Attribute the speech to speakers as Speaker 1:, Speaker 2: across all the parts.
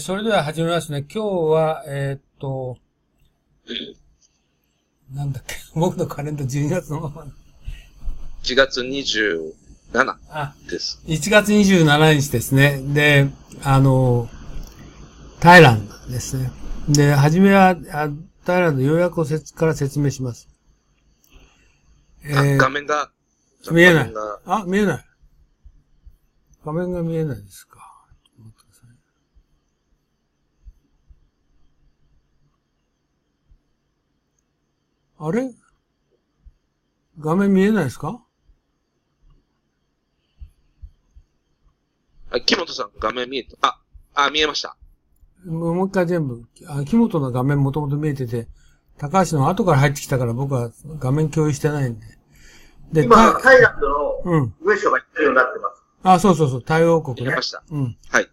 Speaker 1: それでは始めますね。今日は、なんだっけ、僕のカレンダー12月のまま。
Speaker 2: 1月27です。
Speaker 1: 1月27日ですね。で、タイランドですね。で、はじめは、タイランド要約をから説明します。
Speaker 2: 画面が、
Speaker 1: 見えない。見えない。画面が見えないですか。ちょっと待ってください。あれ画面見えないですか？
Speaker 2: 木本さん、画面見えた。見えました。
Speaker 1: もう一回全部、木本の画面もともと見えてて、高橋の後から入ってきたから僕は画面共有してないんで。
Speaker 3: で、今、タイランドの文章が必要になってます。
Speaker 1: そうそうそう、タイ王国ね。
Speaker 2: 見えました。
Speaker 1: はい。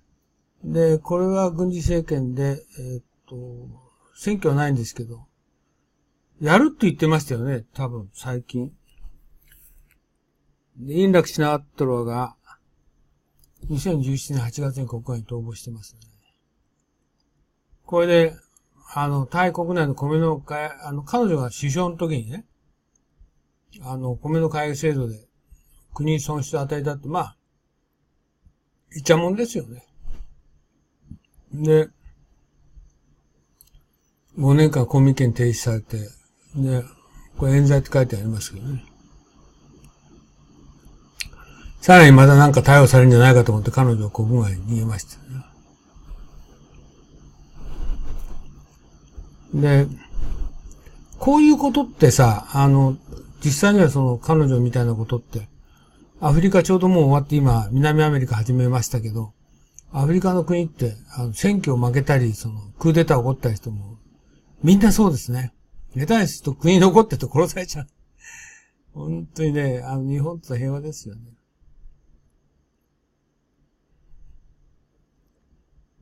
Speaker 1: で、これは軍事政権で、選挙はないんですけど、やるって言ってましたよね、多分、最近。インラクシナアットロが、2017年8月に国外に逃亡してますね。これで、タイ国内の米の彼女が首相の時にね、米の買い制度で国に損失を与えたって、いちゃもんですよね。で、5年間公民権停止されて、で、これ冤罪って書いてありますけどね。さらにまたなんか逮捕されるんじゃないかと思って彼女は国外に逃げましたね。で、こういうことってさ、実際にはその彼女みたいなことって、アフリカちょうどもう終わって今、南アメリカ始めましたけど、アフリカの国って、選挙を負けたり、クーデター起こったりしても、みんなそうですね。下手にすると国残ってと殺されちゃう。本当にね、日本って平和ですよね。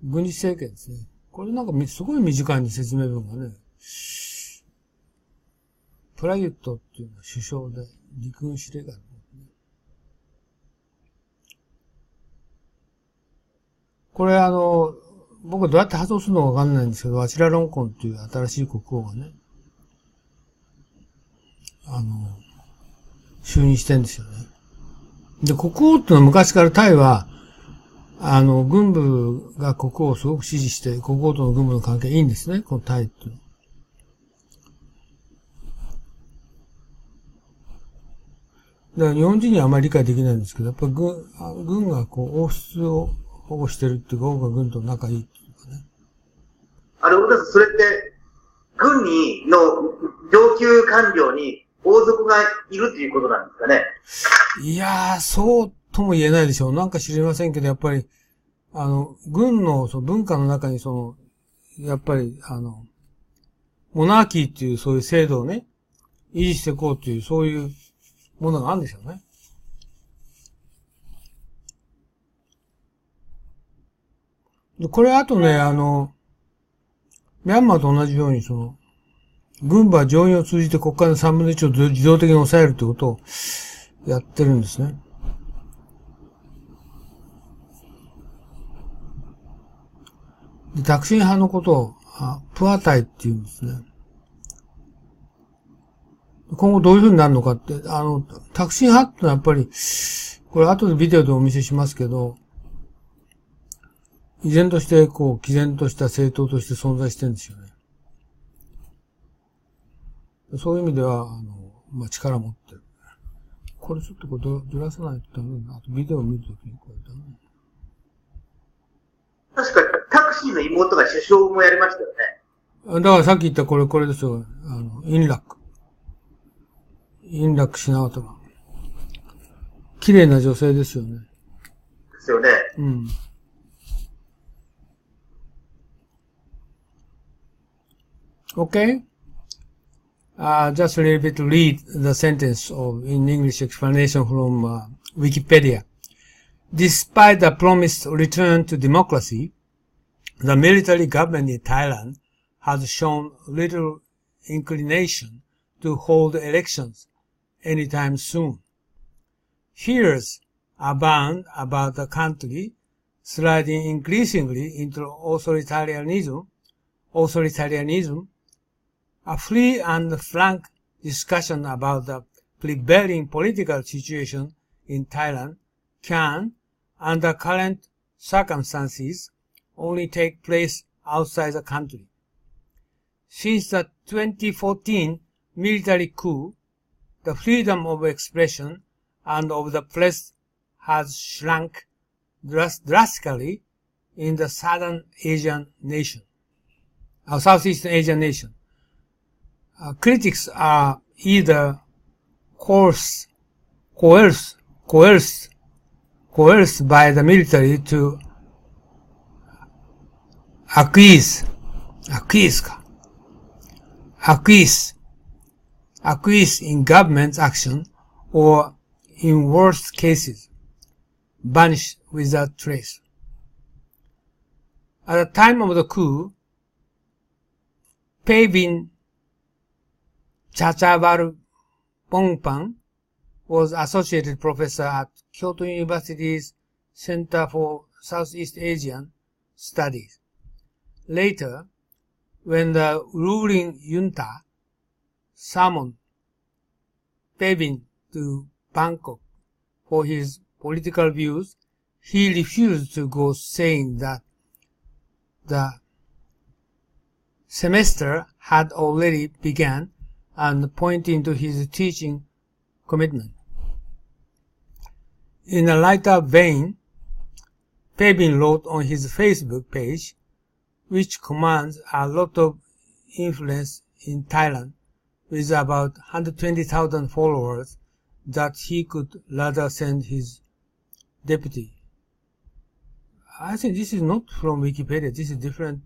Speaker 1: 軍事政権ですね。これなんかすごい短いんで説明文がね。プラユットっていうのは首相で、陸軍司令官。これ僕はどうやって発音するのかわかんないんですけど、ワチラロンコンっていう新しい国王がね、就任してんですよね。で、国王っていうのは昔からタイは、軍部が国王をすごく支持して、国王との軍部の関係いいんですね、このタイっていうのは。だから日本人にはあまり理解できないんですけど、やっぱり軍が王室を保護してるっていうか、王が軍と仲いいっていうかね。
Speaker 3: それって、軍の上級官僚に王族がいるっていうことなんですかね。
Speaker 1: いやー、そうとも言えないでしょう。なんか知りませんけど、やっぱり、軍の文化の中にやっぱり、モナーキーっていうそういう制度をね、維持していこうっていう、そういうものがあるんでしょうね。でこれあとね、ミャンマーと同じように軍部は上院を通じて国会の3分の1を自動的に抑えるってことをやってるんですね。で、タクシン派のことを、プアタイって言うんですね。今後どういう風になるのかって、タクシン派ってのはやっぱり、これ後でビデオでお見せしますけど、依然として、毅然とした政党として存在してるんですよね。そういう意味では、力を持ってる。これちょっとずらさないとダメだな。あとビデオを見るときにこれダメ。
Speaker 3: 確かタクシーの妹が首相もやりましたよね。
Speaker 1: だからさっき言ったこれですよ。インラクシナワトラ。綺麗な女性ですよね。
Speaker 3: ですよね。
Speaker 1: うん。Okay? Just a little bit to read the sentence in English explanation from Wikipedia. Despite the promised return to democracy, the military government in Thailand has shown little inclination to hold elections anytime soon. Fears abound about the country sliding increasingly into authoritarianism, a free and frank discussion about the prevailing political situation in Thailand can, under current circumstances, only take place outside the country. Since the 2014 military coup, the freedom of expression and of the press has shrunk drastically in the Southeast Asian nation. Critics are either coerced by the military to acquiesce in government action, or, in worst cases, vanish without trace. At the time of the coup, Pavin Chachavalpongpan was associate professor at Kyoto University's Center for Southeast Asian Studies. Later, when the ruling junta summoned Pavin to Bangkok for his political views, he refused to go, saying that the semester had already begun, and pointing to his teaching commitment. In a lighter vein, Pavin wrote on his Facebook page, which commands a lot of influence in Thailand, with about 120,000 followers, that he could rather send his deputy. I think this is not from Wikipedia. This is different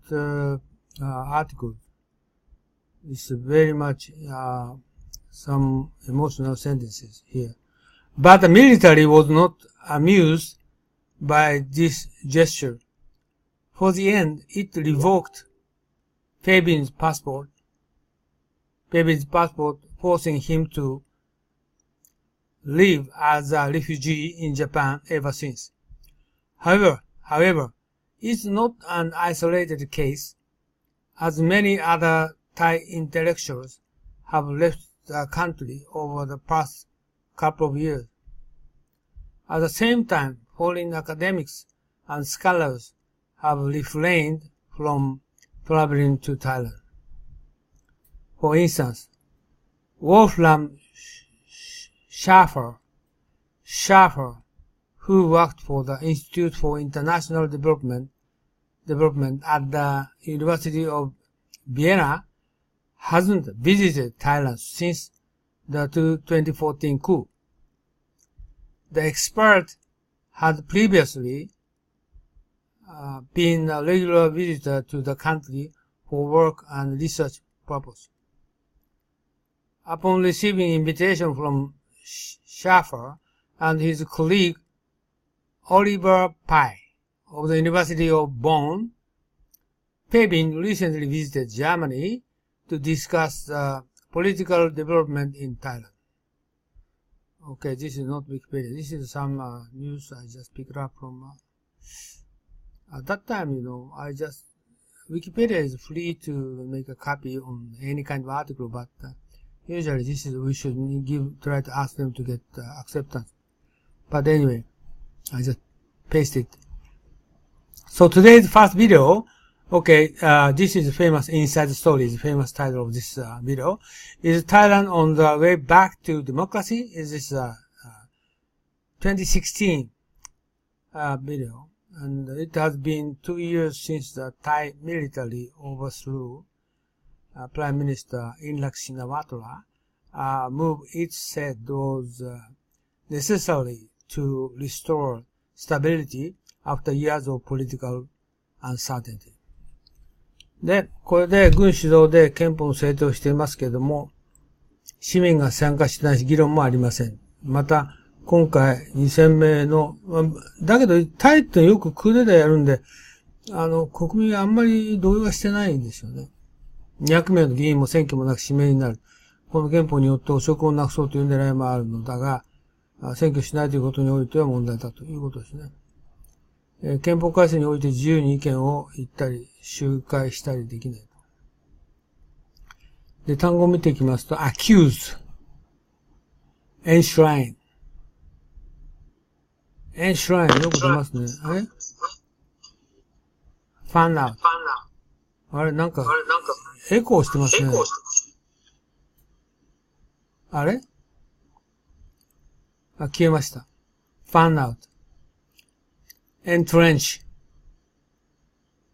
Speaker 1: article. It's very much some emotional sentences here. But the military was not amused by this gesture. For the end, it revoked Pavin's passport, forcing him to live as a refugee in Japan ever since. However, it's not an isolated case, as many other Thai intellectuals have left the country over the past couple of years. At the same time, foreign academics and scholars have refrained from traveling to Thailand. For instance, Wolfram Schaffer, who worked for the Institute for International Development at the University of Vienna, hasn't visited Thailand since the 2014 coup. The expert had previously been a regular visitor to the country for work and research purpose. Upon receiving invitation from Schaffer and his colleague Oliver Pye of the University of Bonn, Pavin recently visited Germany to discuss political development in Thailand. Okay, this is not Wikipedia. This is some news I just picked up from. At that time, Wikipedia is free to make a copy on any kind of article, but usually we should try to ask them to get acceptance. But anyway, I just pasted it. So today's first video, this is famous Inside Story, the famous title of this video, is Thailand on the way back to democracy. Is this 2016 video, and it has been 2 years since the Thai military overthrew Prime Minister Inlak Shinawatra, a move it said was necessary to restore stability after years of political uncertainty. で、これで軍主導で憲法の制定をしていますけれども、市民が参加してないし、議論もありません。また、今回2000名の、だけど、タイってよくクーデターやるんで、国民はあんまり同意はしてないんですよね。200名の議員も選挙もなく指名になる。この憲法によって汚職をなくそうという狙いもあるのだが、選挙しないということにおいては問題だということですね。憲法改正において自由に意見を言ったり、集会したりできない。で、単語を見ていきますと、accuse, enshrine。enshrine よく出ますね。あれ fan out。あれなんか、エコーしてますね。あれ消えました。fan out。entrench。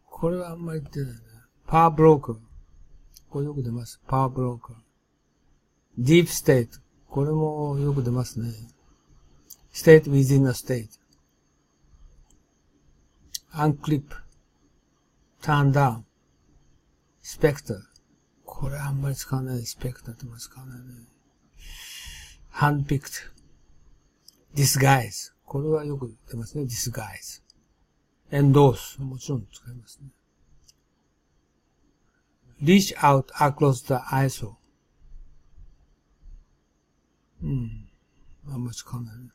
Speaker 1: これはあんまり言ってないね。power broker。これよく出ます。power broker。deep state。これもよく出ますね。state within a state。unclip。turn down。specter。これあんまり使わない。specter っても使わないね。handpicked。disguise。これはよく出ますね。disguise。endorse。もちろん使いますね。reach out across the aisle。あんまり使わないね。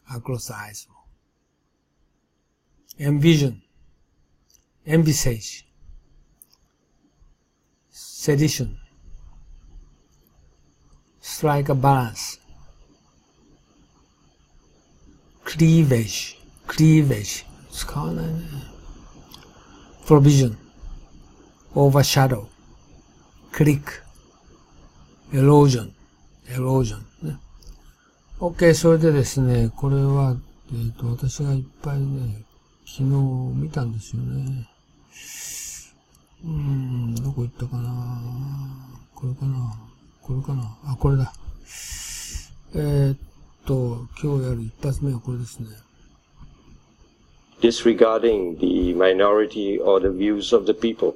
Speaker 1: across the aisle。envision。envisage。sedition。strike a balance。cleavage。使わないね。provision。overshadow。click。erosion。ね。OK、それでですね、これは、私がいっぱいね、昨日見たんですよね。どこ行ったかな。これかな。あ、これだ。今日やる一発目はこれですね。
Speaker 4: Disregarding the minority or the views of the people.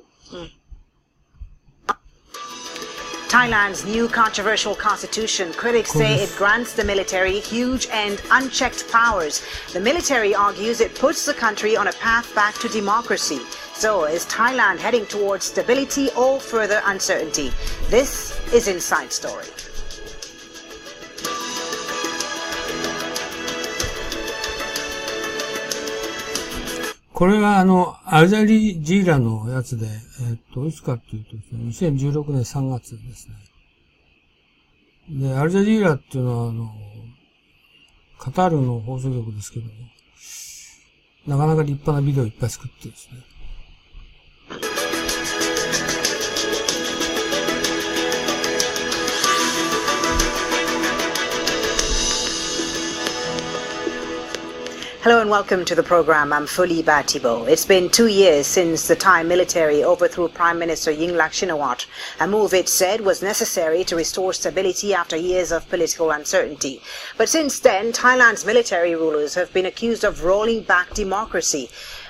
Speaker 5: Thailand's new controversial constitution. Critics say it grants the military huge and unchecked powers. The military argues it puts the country on a path back to democracy. So, is Thailand heading towards stability or further uncertainty? This is Inside Story.
Speaker 1: これはアルジャジーラのやつで、いつかっていうとですね、2016年3月ですね。で、アルジャジーラっていうのはカタールの放送局ですけども、なかなか立派なビデオいっぱい作ってですね。
Speaker 5: Hello and welcome to the program. I'm Fuli Batibo. It's been 2 years since the Thai military overthrew Prime Minister Yingluck Shinawatra, a move it said was necessary to restore stability after years of political uncertainty. But since then, Thailand's military rulers have been accused of rolling back democracy.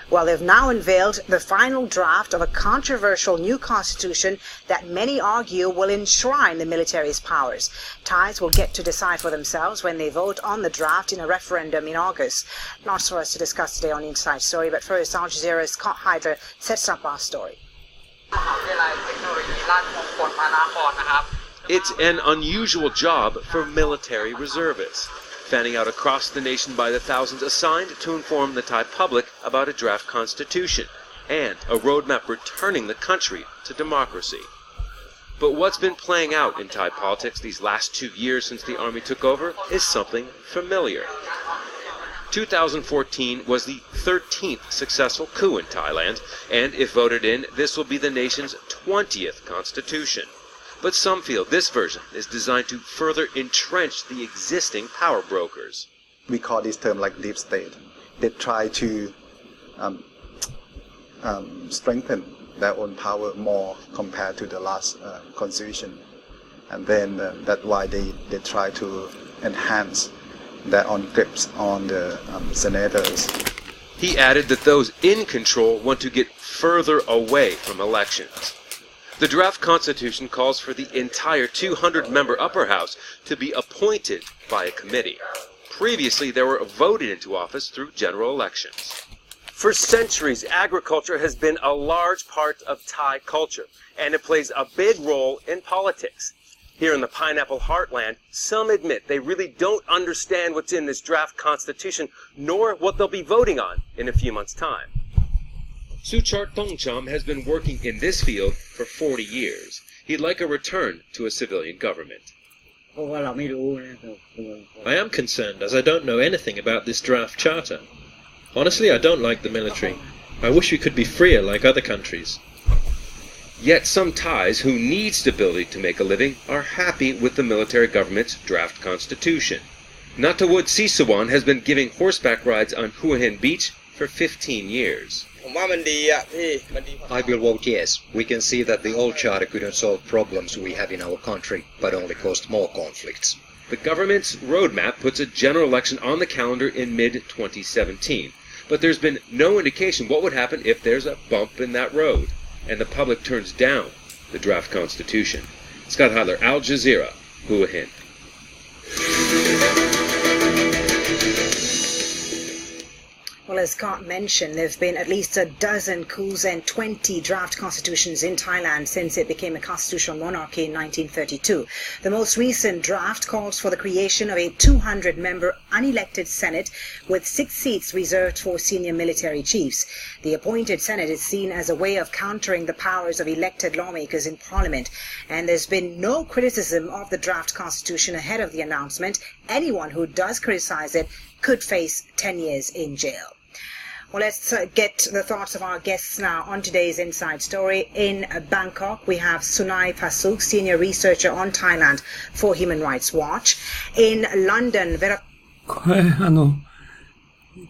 Speaker 5: Well, they've now unveiled the final draft of a controversial new constitution that many argue will enshrine the military's powers. Thais will get to decide for themselves when they vote on the draft in a referendum in August. Lots for us to discuss today on Inside Story, but first, Al Jazeera's Scott Hyder sets up our story.
Speaker 6: It's an unusual job for military reservists, fanning out across the nation by the thousands assigned to inform the Thai public about a draft constitution and a roadmap returning the country to democracy. But what's been playing out in Thai politics these last 2 years since the army took over is something familiar. 2014 was the 13th successful coup in Thailand, and if voted in, this will be the nation's 20th constitution. But some feel this version is designed to further entrench the existing power brokers.
Speaker 7: We call this term like deep state. They try to strengthen their own power more compared to the last constitution. And then that's why they try to enhance their own grips on the senators.
Speaker 6: He added that those in control want to get further away from elections. The draft constitution calls for the entire 200-member upper house to be appointed by a committee. Previously, they were voted into office through general elections. For centuries, agriculture has been a large part of Thai culture, and it plays a big role in politics. Here in the Pineapple Heartland, some admit they really don't understand what's in this draft constitution, nor what they'll be voting on in a few months' time. Suchart Thongcham has been working in this field for 40 years. He'd like a return to a civilian government.
Speaker 8: I am concerned as I don't know anything about this draft charter. Honestly, I don't like the military. I wish we could be freer like other countries.
Speaker 6: Yet some Thais who need stability to make a living are happy with the military government's draft constitution. Natawut Sisawan has been giving horseback rides on Hua Hin Beach for 15 years.
Speaker 9: I will vote yes. We can see that the old charter couldn't solve problems we have in our country, but only caused more conflicts.
Speaker 6: The government's roadmap puts a general election on the calendar in mid-2017, but there's been no indication what would happen if there's a bump in that road, and the public turns down the draft constitution. Scott Heiler, Al Jazeera, Hua Hin.
Speaker 5: Well, as Scott mentioned, there have been at least a dozen coups and 20 draft constitutions in Thailand since it became a constitutional monarchy in 1932. The most recent draft calls for the creation of a 200-member unelected Senate with 6 seats reserved for senior military chiefs. The appointed Senate is seen as a way of countering the powers of elected lawmakers in Parliament, and there's been no criticism of the draft constitution ahead of the announcement. Anyone who does criticize it could face 10 years in jail. Well, let's get the thoughts of our guests now on today's Inside Story. In Bangkok, we have Sunai Pasuk, senior researcher on Thailand for Human Rights Watch. In London,
Speaker 1: これ、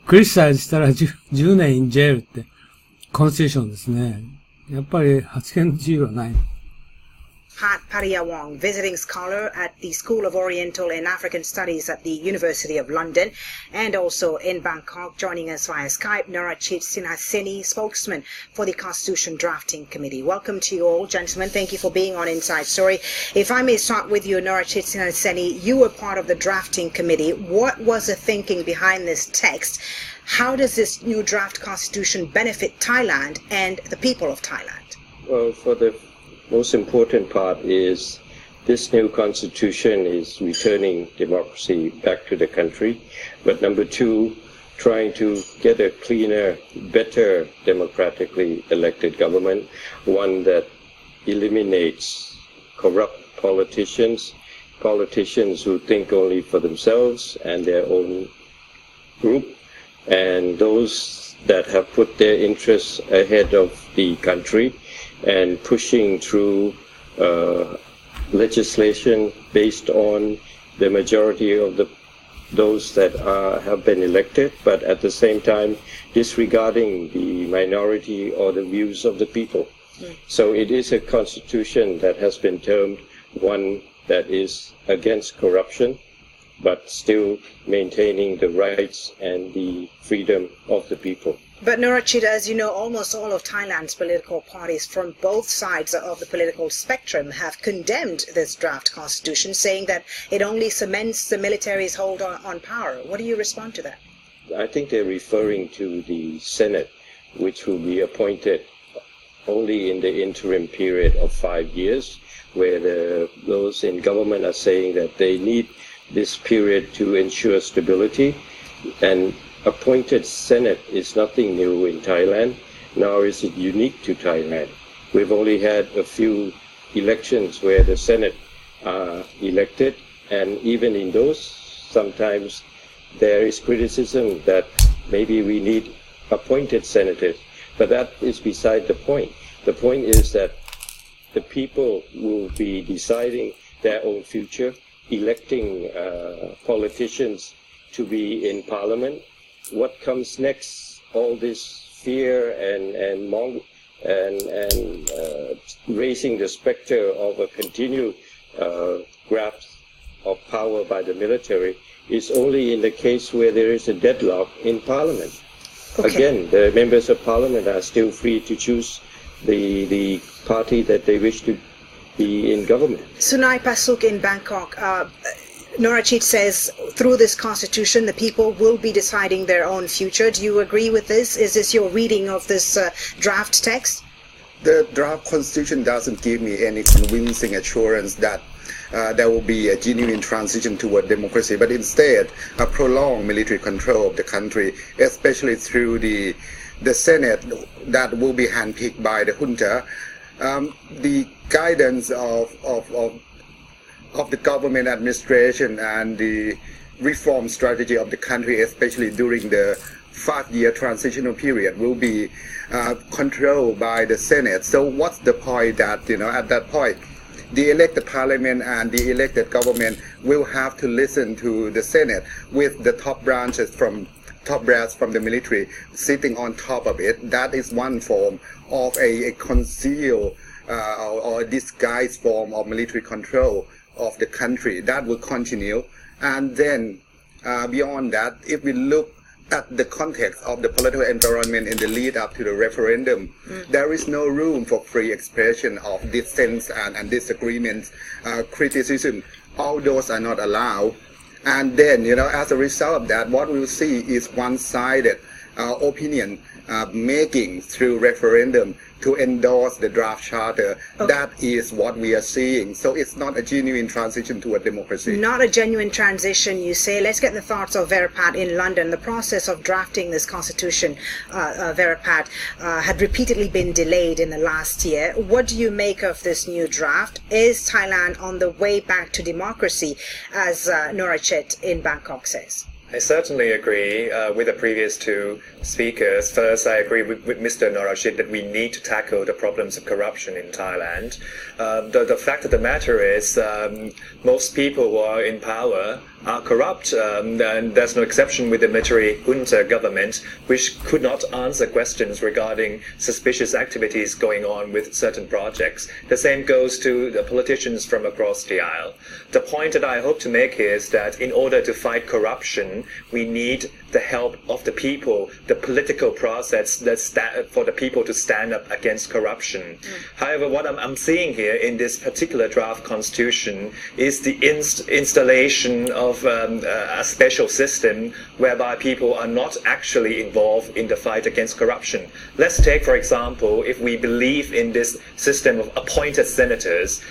Speaker 1: クリスタイズしたら 10年 in jail って、コンスティューションですね。やっぱり発言の自由はない。
Speaker 5: Pat Pariawong, visiting scholar at the School of Oriental and African Studies at the University of London, and also in Bangkok, joining us via Skype, Norachit Sinhaseni, spokesman for the Constitution Drafting Committee. Welcome to you all, gentlemen. Thank you for being on Inside Story. If I may start with you, Norachit Sinhaseni, you were part of the Drafting Committee. What was the thinking behind this text? How does this new draft constitution benefit Thailand and the people of Thailand?
Speaker 4: Well, for the most important part is this new constitution is returning democracy back to the country. But number 2, trying to get a cleaner, better democratically elected government, one that eliminates corrupt politicians who think only for themselves and their own group, and those that have put their interests ahead of the country and pushing through legislation based on the majority of those that have been elected, but at the same time disregarding the minority or the views of the people. So it is a constitution that has been termed one that is against corruption, but still maintaining the rights and the freedom of the people.
Speaker 5: But Norachit, as you know, almost all of Thailand's political parties from both sides of the political spectrum have condemned this draft constitution, saying that it only cements the military's hold on power. What do you respond to that?
Speaker 4: I think they're referring to the Senate, which will be appointed only in the interim period of 5 years, where those in government are saying that they need this period to ensure stability. And appointed Senate is nothing new in Thailand, nor is it unique to Thailand. We've only had a few elections where the Senate are elected, and even in those, sometimes there is criticism that maybe we need appointed senators, but that is beside the point. The point is that the people will be deciding their own future, electing politicians to be in parliament. What comes next? All this fear and raising the specter of a continued grasp of power by the military is only in the case where there is a deadlock in parliament. Okay. Again, the members of parliament are still free to choose the party that they wish to be in government.
Speaker 5: Sunai Pasuk in Bangkok. Norachit says through this constitution, the people will be deciding their own future. Do you agree with this? Is this your reading of this draft text?
Speaker 10: The draft constitution doesn't give me any convincing assurance that there will be a genuine transition toward democracy, but instead a prolonged military control of the country, especially through the Senate that will be handpicked by the junta. The guidance of the government administration and the reform strategy of the country, especially during the 5-year transitional period, will be controlled by the Senate. So what's the point that, at that point, the elected parliament and the elected government will have to listen to the Senate with the top brass from the military sitting on top of it? That is one form of a concealed or disguised form of military control of the country. That will continue. And then beyond that, if we look at the context of the political environment in the lead up to the referendum, there is no room for free expression of dissent and disagreements, criticism. All those are not allowed. And then, as a result of that, what we'll see is one-sided opinion making through referendum to endorse the draft charter. Okay. That is what we are seeing. So it's not a genuine transition to a democracy.
Speaker 5: Not a genuine transition, you say. Let's get the thoughts of Verapat in London. The process of drafting this constitution, Verapat, had repeatedly been delayed in the last year. What do you make of this new draft? Is Thailand on the way back to democracy, as Norachet in Bangkok says?
Speaker 11: I certainly agree with the previous two speakers. First, I agree with Mr. Norachet that we need to tackle the problems of corruption in Thailand. The fact of the matter is most people who are in power are corrupt, and there's no exception with the military junta government, which could not answer questions regarding suspicious activities going on with certain projects. The same goes to the politicians from across the aisle. The point that I hope to make here is that in order to fight corruption, we need the help of the people, the political process for the people to stand up against corruption. However, what I'm seeing here in this particular draft constitution is the installation of a special system whereby people are not actually involved in the fight against corruption. Let's take, for example, if we believe in this system of appointed senators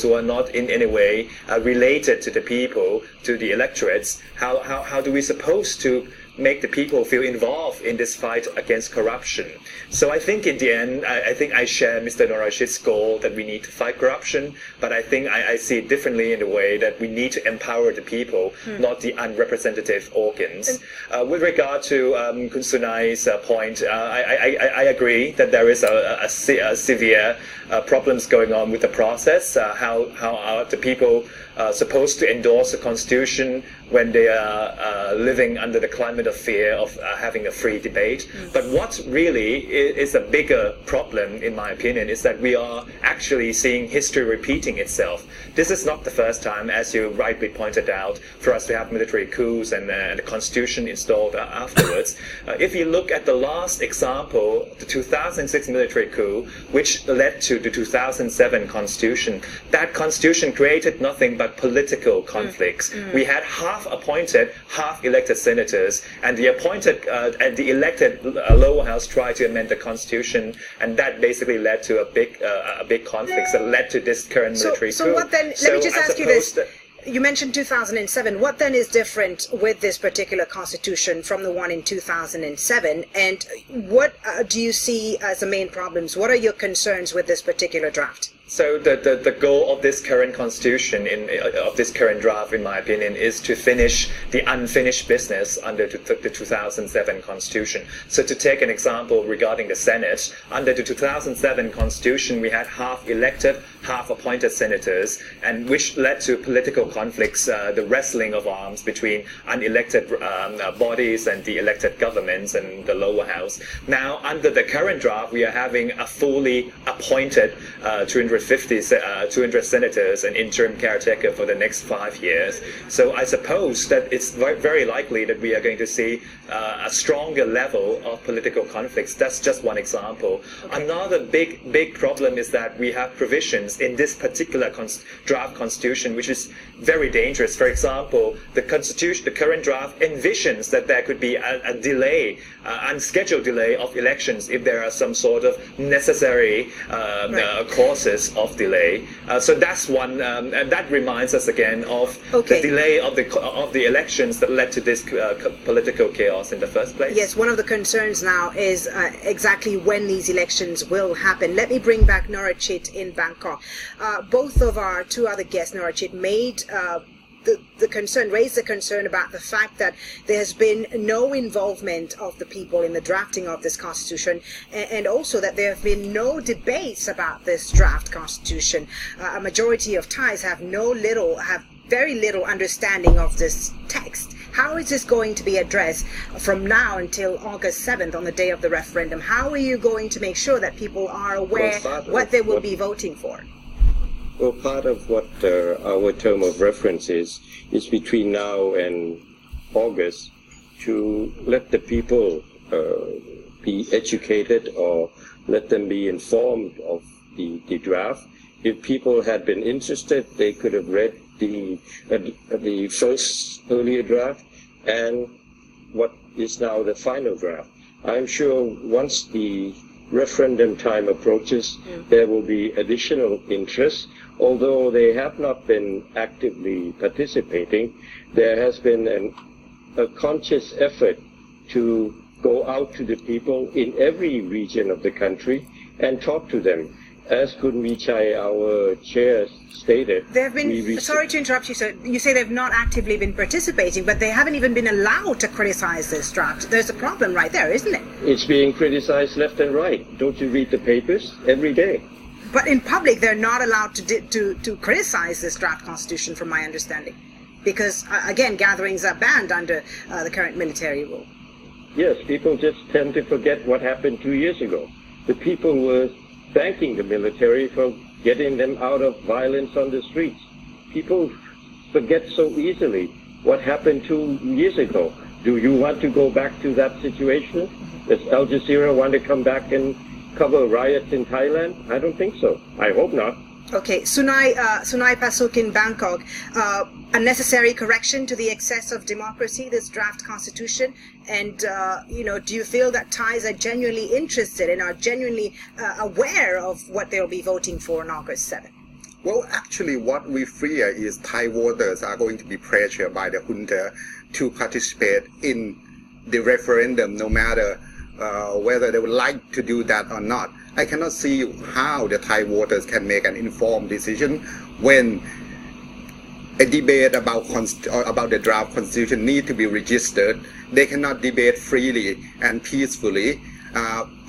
Speaker 11: who are not in any way related to the people, to the electorates, how do we supposed to make the people feel involved in this fight against corruption? So I think in the end, I think I share Mr. Norachet's goal that we need to fight corruption, but I think I see it differently in the way that we need to empower the people, not the unrepresentative organs. With regard to Kun Sunai's point, I agree that there is a severe problems going on with the process. How are the people supposed to endorse the constitution when they are living under the climate of fear of having a free debate? But what really is a bigger problem, in my opinion, is that we are actually seeing history repeating itself. This is not the first time, as you rightly pointed out, for us to have military coups and the constitution installed afterwards. If you look at the last example, the 2006 military coup, which led to the 2007 constitution, that constitution created nothing but political conflicts. We had half appointed, half elected senators, and the appointed and the elected lower house tried to amend the constitution, and that basically led to a big conflict that led to this current military coup.
Speaker 5: So what then? Let me just ask you this. You mentioned 2007. What then is different with this particular constitution from the one in 2007? And what do you see as the main problems? What are your concerns with this particular draft?
Speaker 11: So the goal of this current constitution, of this current draft, in my opinion, is to finish the unfinished business under the 2007 constitution. So to take an example regarding the Senate, under the 2007 constitution, we had half elected, half appointed senators, and which led to political conflicts, the wrestling of arms between unelected bodies and the elected governments and the lower house. Now, under the current draft, we are having a fully appointed 200 senators and interim caretaker for the next 5 years. So I suppose that it's very likely that we are going to see a stronger level of political conflicts. That's just one example. Another big problem is that we have provisions in this particular draft constitution which is very dangerous. For example, the current draft envisions that there could be a delay, unscheduled delay of elections if there are some sort of necessary causes of delay. So that's one, and that reminds us again of the delay of the elections that led to this political chaos in the first place.
Speaker 5: Yes, one of the concerns now is exactly when these elections will happen. Let me bring back Norachit in Bangkok. Both of our two other guests, Norachit, made raised the concern about the fact that there has been no involvement of the people in the drafting of this constitution, and also that there have been no debates about this draft constitution. A majority of Thais have very little understanding of this text. How is this going to be addressed from now until August 7th on the day of the referendum? How are you going to make sure that people are aware what they will be voting for?
Speaker 4: Well, part of what our term of reference is between now and August to let the people be educated or let them be informed of the draft. If people had been interested, they could have read the first earlier draft and what is now the final draft. I'm sure once the referendum time approaches, there will be additional interest. Although they have not been actively participating, there has been a conscious effort to go out to the people in every region of the country and talk to them. As Kun Vichai, our chair, stated,
Speaker 5: they have been, sorry to interrupt you, sir. You say they've not actively been participating, but they haven't even been allowed to criticize this draft. There's a problem right there, isn't it?
Speaker 4: It's being criticized left and right. Don't you read the papers every day?
Speaker 5: But in public, they're not allowed to criticize this draft constitution, from my understanding, because again, gatherings are banned under the current military rule.
Speaker 4: Yes, people just tend to forget what happened 2 years ago. The people were thanking the military for getting them out of violence on the streets. People forget so easily what happened 2 years ago. Do you want to go back to that situation? Does Al Jazeera want to come back and cover riots in Thailand? I don't think so. I hope not.
Speaker 5: Okay, Sunai Pasuk in Bangkok, a necessary correction to the excess of democracy, this draft constitution, and do you feel that Thais are genuinely interested and are genuinely aware of what they'll be voting for on August 7th?
Speaker 10: Well, actually, what we fear is Thai voters are going to be pressured by the junta to participate in the referendum, no matter whether they would like to do that or not. I cannot see how the Thai voters can make an informed decision when a debate about the draft constitution need to be registered. They cannot debate freely and peacefully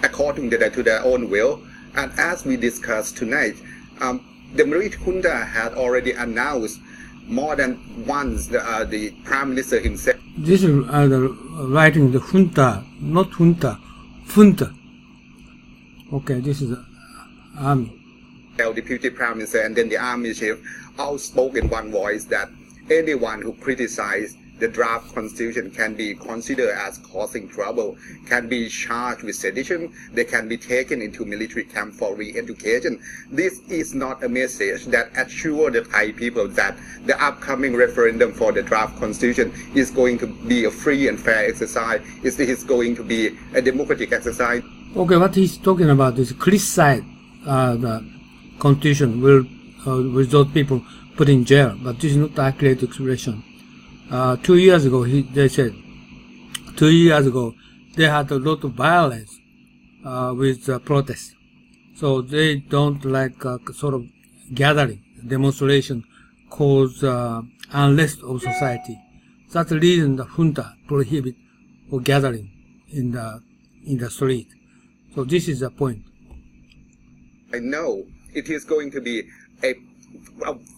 Speaker 10: according to their own will. And as we discussed tonight, the military junta had already announced more than once the Prime Minister himself.
Speaker 1: This is the writing the junta, not junta, junta. Okay, this is the army.
Speaker 10: The Deputy Prime Minister and then the Army Chief all spoke in one voice that anyone who criticized the draft constitution can be considered as causing trouble, can be charged with sedition, they can be taken into military camp for re-education. This is not a message that assures the Thai people that the upcoming referendum for the draft constitution is going to be a free and fair exercise, it is going to be a democratic exercise.
Speaker 1: Okay, what he's talking about is criticize the constitution will result people put in jail, but this is not the accurate expression. 2 years ago, they said, 2 years ago, they had a lot of violence with protests. So they don't like sort of gathering, demonstration, cause unrest of society. That's the reason the junta prohibit or gathering in the street. So this is the point.
Speaker 10: I know it is going to be a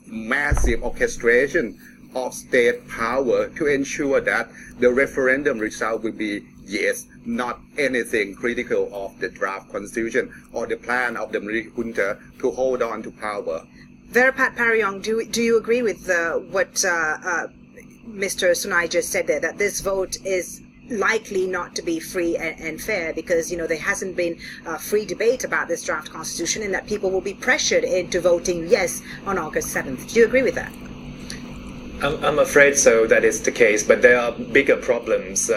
Speaker 10: massive orchestration of state power to ensure that the referendum result will be yes, not anything critical of the draft constitution or the plan of the military junta to hold on to power.
Speaker 5: Verapat Pariong, do you agree with what Mr. Sunai just said there, that this vote is likely not to be free and fair because, there hasn't been a free debate about this draft constitution and that people will be pressured into voting yes on August 7th. Do you agree with that?
Speaker 11: I'm afraid so, that is the case, but there are bigger problems.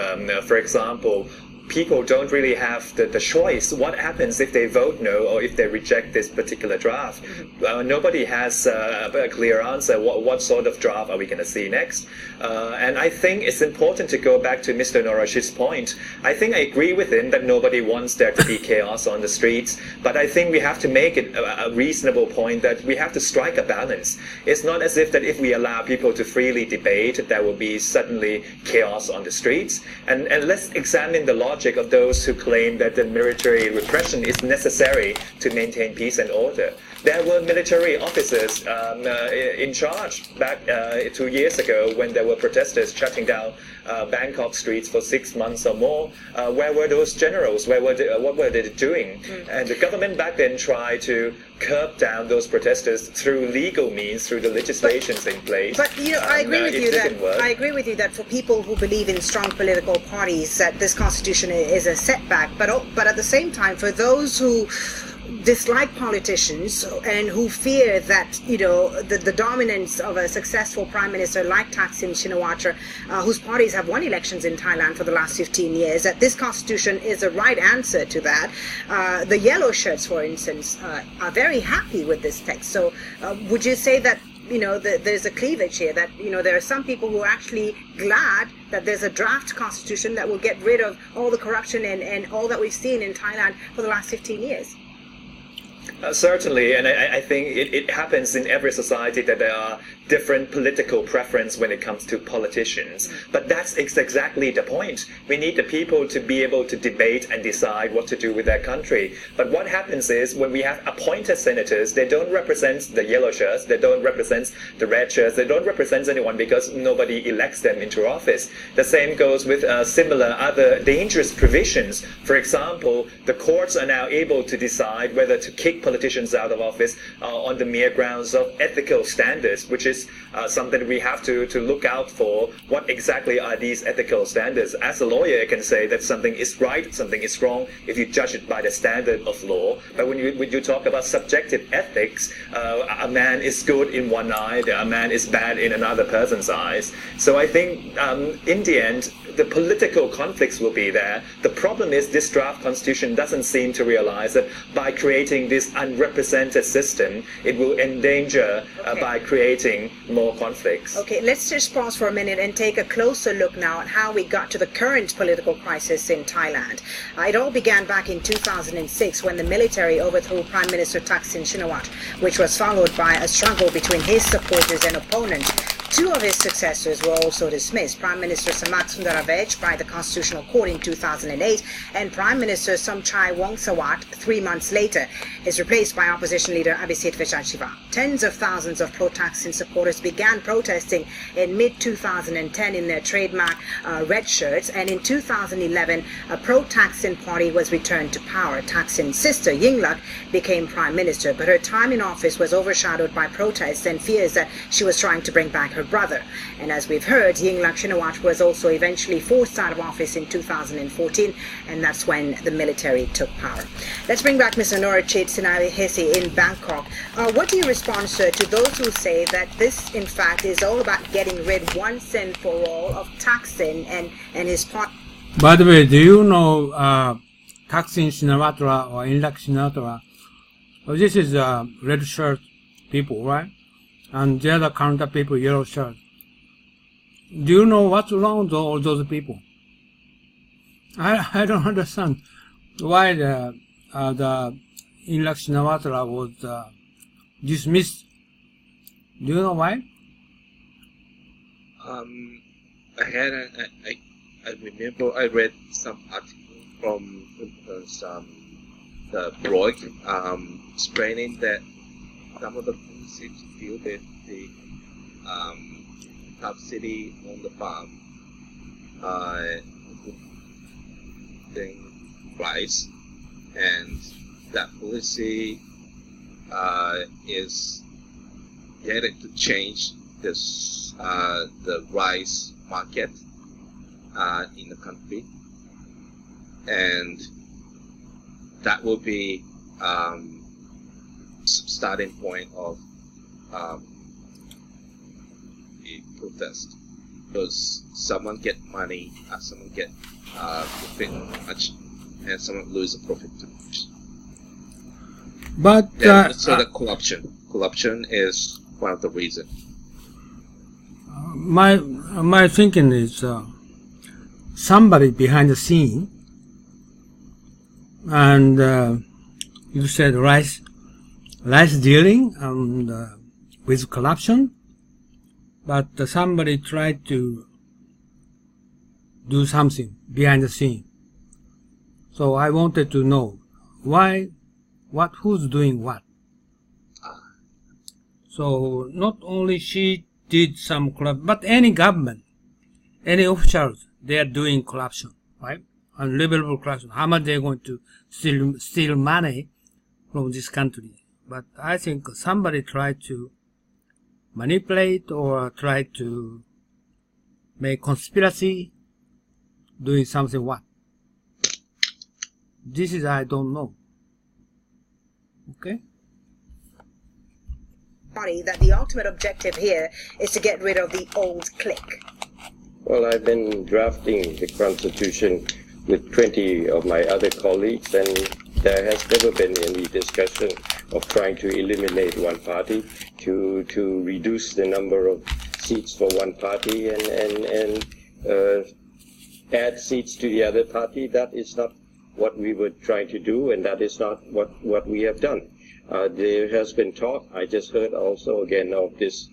Speaker 11: For example, people don't really have the choice. What happens if they vote no or if they reject this particular draft? Nobody has a clear answer. What sort of draft are we going to see next? And I think it's important to go back to Mr. Norashid's point. I think I agree with him that nobody wants there to be chaos on the streets, but I think we have to make it a reasonable point that we have to strike a balance. It's not as if that if we allow people to freely debate, there will be suddenly chaos on the streets. And let's examine the logic of those who claim that the military repression is necessary to maintain peace and order. There were military officers in charge back 2 years ago when there were protesters shutting down Bangkok streets for 6 months or more. Where were those generals? What were they doing? And the government back then tried to curb down those protesters through legal means, through the legislations in place.
Speaker 5: But I agree with you that I agree with you that for people who believe in strong political parties, that this constitution is a setback. But at the same time, for those who dislike politicians and who fear that the dominance of a successful prime minister like Thaksin Shinawatra, whose parties have won elections in Thailand for the last 15 years, that this constitution is the right answer to that. The yellow shirts, for instance, are very happy with this text. So would you say that there's a cleavage here, that there are some people who are actually glad that there's a draft constitution that will get rid of all the corruption and all that we've seen in Thailand for the last 15 years?
Speaker 11: Certainly, and I think it happens in every society that there are different political preference when it comes to politicians. But that's exactly the point. We need the people to be able to debate and decide what to do with their country. But what happens is when we have appointed senators, they don't represent the yellow shirts, they don't represent the red shirts, they don't represent anyone because nobody elects them into office. The same goes with similar other dangerous provisions. For example, the courts are now able to decide whether to kick politicians out of office on the mere grounds of ethical standards, which is something we have to look out for. What exactly are these ethical standards? As a lawyer, I can say that something is right, something is wrong, if you judge it by the standard of law. But when you talk about subjective ethics, a man is good in one eye, a man is bad in another person's eyes. So I think in the end, the political conflicts will be there. The problem is this draft constitution doesn't seem to realize that by creating this unrepresented system, it will endanger by creating more conflicts.
Speaker 5: Okay, let's just pause for a minute and take a closer look now at how we got to the current political crisis in Thailand. It all began back in 2006 when the military overthrew Prime Minister Thaksin Shinawatra, which was followed by a struggle between his supporters and opponents. Two of his successors were also dismissed, Prime Minister Samak Sundaravej by the Constitutional Court in 2008 and Prime Minister Somchai Wongsawat 3 months later is replaced by opposition leader Abhisit Vejjajiva. Tens of thousands of pro-Thaksin supporters began protesting in mid-2010 in their trademark red shirts, and in 2011 a pro-Thaksin party was returned to power. Thaksin's sister Yingluck became Prime Minister, but her time in office was overshadowed by protests and fears that she was trying to bring back her brother. And as we've heard, Yingluck Shinawatra was also eventually forced out of office in 2014, and that's when the military took power. Let's bring back Mr. Norashid Sinawihesi in Bangkok. What do you respond, sir, to those who say that this, in fact, is all about getting rid once and for all of Thaksin and his party?
Speaker 1: By the way, do you know Thaksin Shinawatra or Yingluck Shinawatra? Well, this is red shirt people, right? And the other counter people, yellow shirt. Do you know what's wrong with all those people? I don't understand why the Yingluck Shinawatra was dismissed. Do you know why?
Speaker 2: I remember I read some article from the blog explaining that some of the people seem to feel that the subsidy on the farm price, and that policy is getting to change this the rice market in the country, and that will be starting point of the protest. because someone get money, someone get profit much, and someone lose the profit too much.
Speaker 1: But
Speaker 2: so the corruption is one of the reasons.
Speaker 1: My thinking is somebody behind the scene, and you said rice dealing with corruption, but somebody tried to do something behind the scene. So I wanted to know who's doing what. So not only she did some corruption, but any government, any officials, they are doing corruption, right? Unlivable corruption. How much they're going to steal money from this country. But I think somebody tried to manipulate or try to make conspiracy, doing something what? This is, I don't know. Okay?
Speaker 5: That the ultimate objective here is to get rid of the old clique.
Speaker 4: Well, I've been drafting the Constitution with 20 of my other colleagues, and there has never been any discussion of trying to eliminate one party, to reduce the number of seats for one party and add seats to the other party. That is not what we were trying to do, and that is not what we have done. There has been talk, I just heard also again of this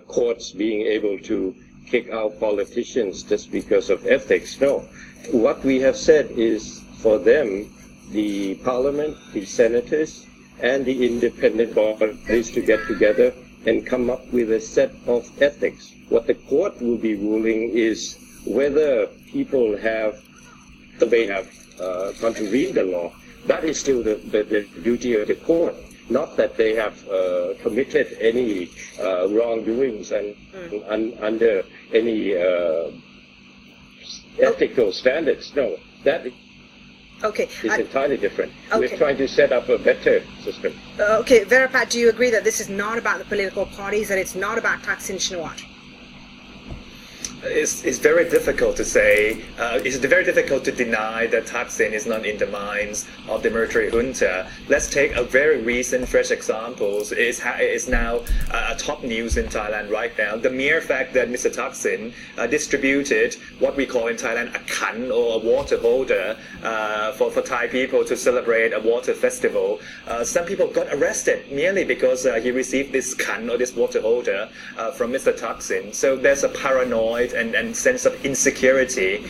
Speaker 4: courts being able to kick out politicians just because of ethics. No, what we have said is for them, the parliament, the senators, and the independent bodies to get together and come up with a set of ethics. What the court will be ruling is whether people have contravened the law. That is still the duty of the court, not that they have committed any wrongdoings and under any ethical standards. No, that is entirely different.
Speaker 5: Okay.
Speaker 4: We're trying to set up a better system.
Speaker 5: Okay, Verapat, do you agree that this is not about the political parties, that it's not about Thaksin Shinawatra?
Speaker 11: It's very difficult to say. It's very difficult to deny that Thaksin is not in the minds of the military junta. Let's take a very recent, fresh example. It's now top news in Thailand right now. The mere fact that Mr. Thaksin distributed what we call in Thailand a khan, or a water holder, for Thai people to celebrate a water festival. Some people got arrested merely because he received this khan, or this water holder, from Mr. Thaksin. So there's a paranoid and sense of insecurity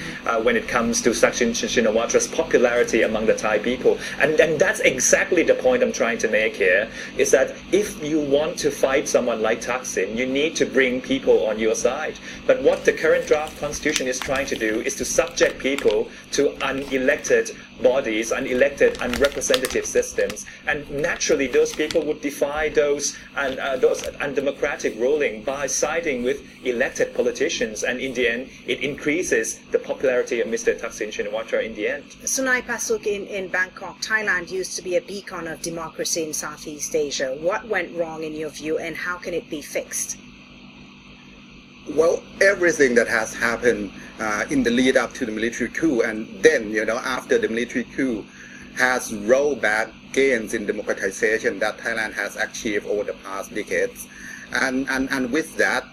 Speaker 11: when it comes to Thaksin Shinawatra's popularity among the Thai people. And that's exactly the point I'm trying to make here, is that if you want to fight someone like Thaksin, you need to bring people on your side. But what the current draft constitution is trying to do is to subject people to unelected bodies, unelected, unrepresentative systems, and naturally those people would defy those undemocratic ruling by siding with elected politicians, and in the end it increases the popularity of Mr. Thaksin Shinawatra in the end.
Speaker 5: Sunai Pasuk in Bangkok, Thailand used to be a beacon of democracy in Southeast Asia. What went wrong in your view, and how can it be fixed?
Speaker 10: Well, everything that has happened in the lead up to the military coup, and then, after the military coup, has rolled back gains in democratization that Thailand has achieved over the past decades. And with that,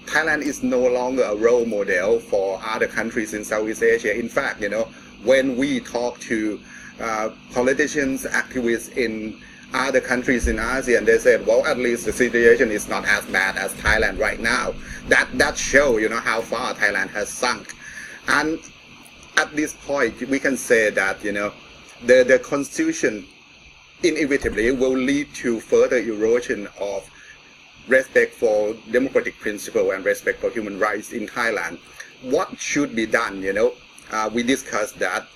Speaker 10: Thailand is no longer a role model for other countries in Southeast Asia. In fact, when we talk to politicians, activists in other countries in ASEAN, they said, well, at least the situation is not as bad as Thailand right now. That shows, how far Thailand has sunk. And at this point, we can say that, the constitution inevitably will lead to further erosion of respect for democratic principle and respect for human rights in Thailand. What should be done, we discussed that,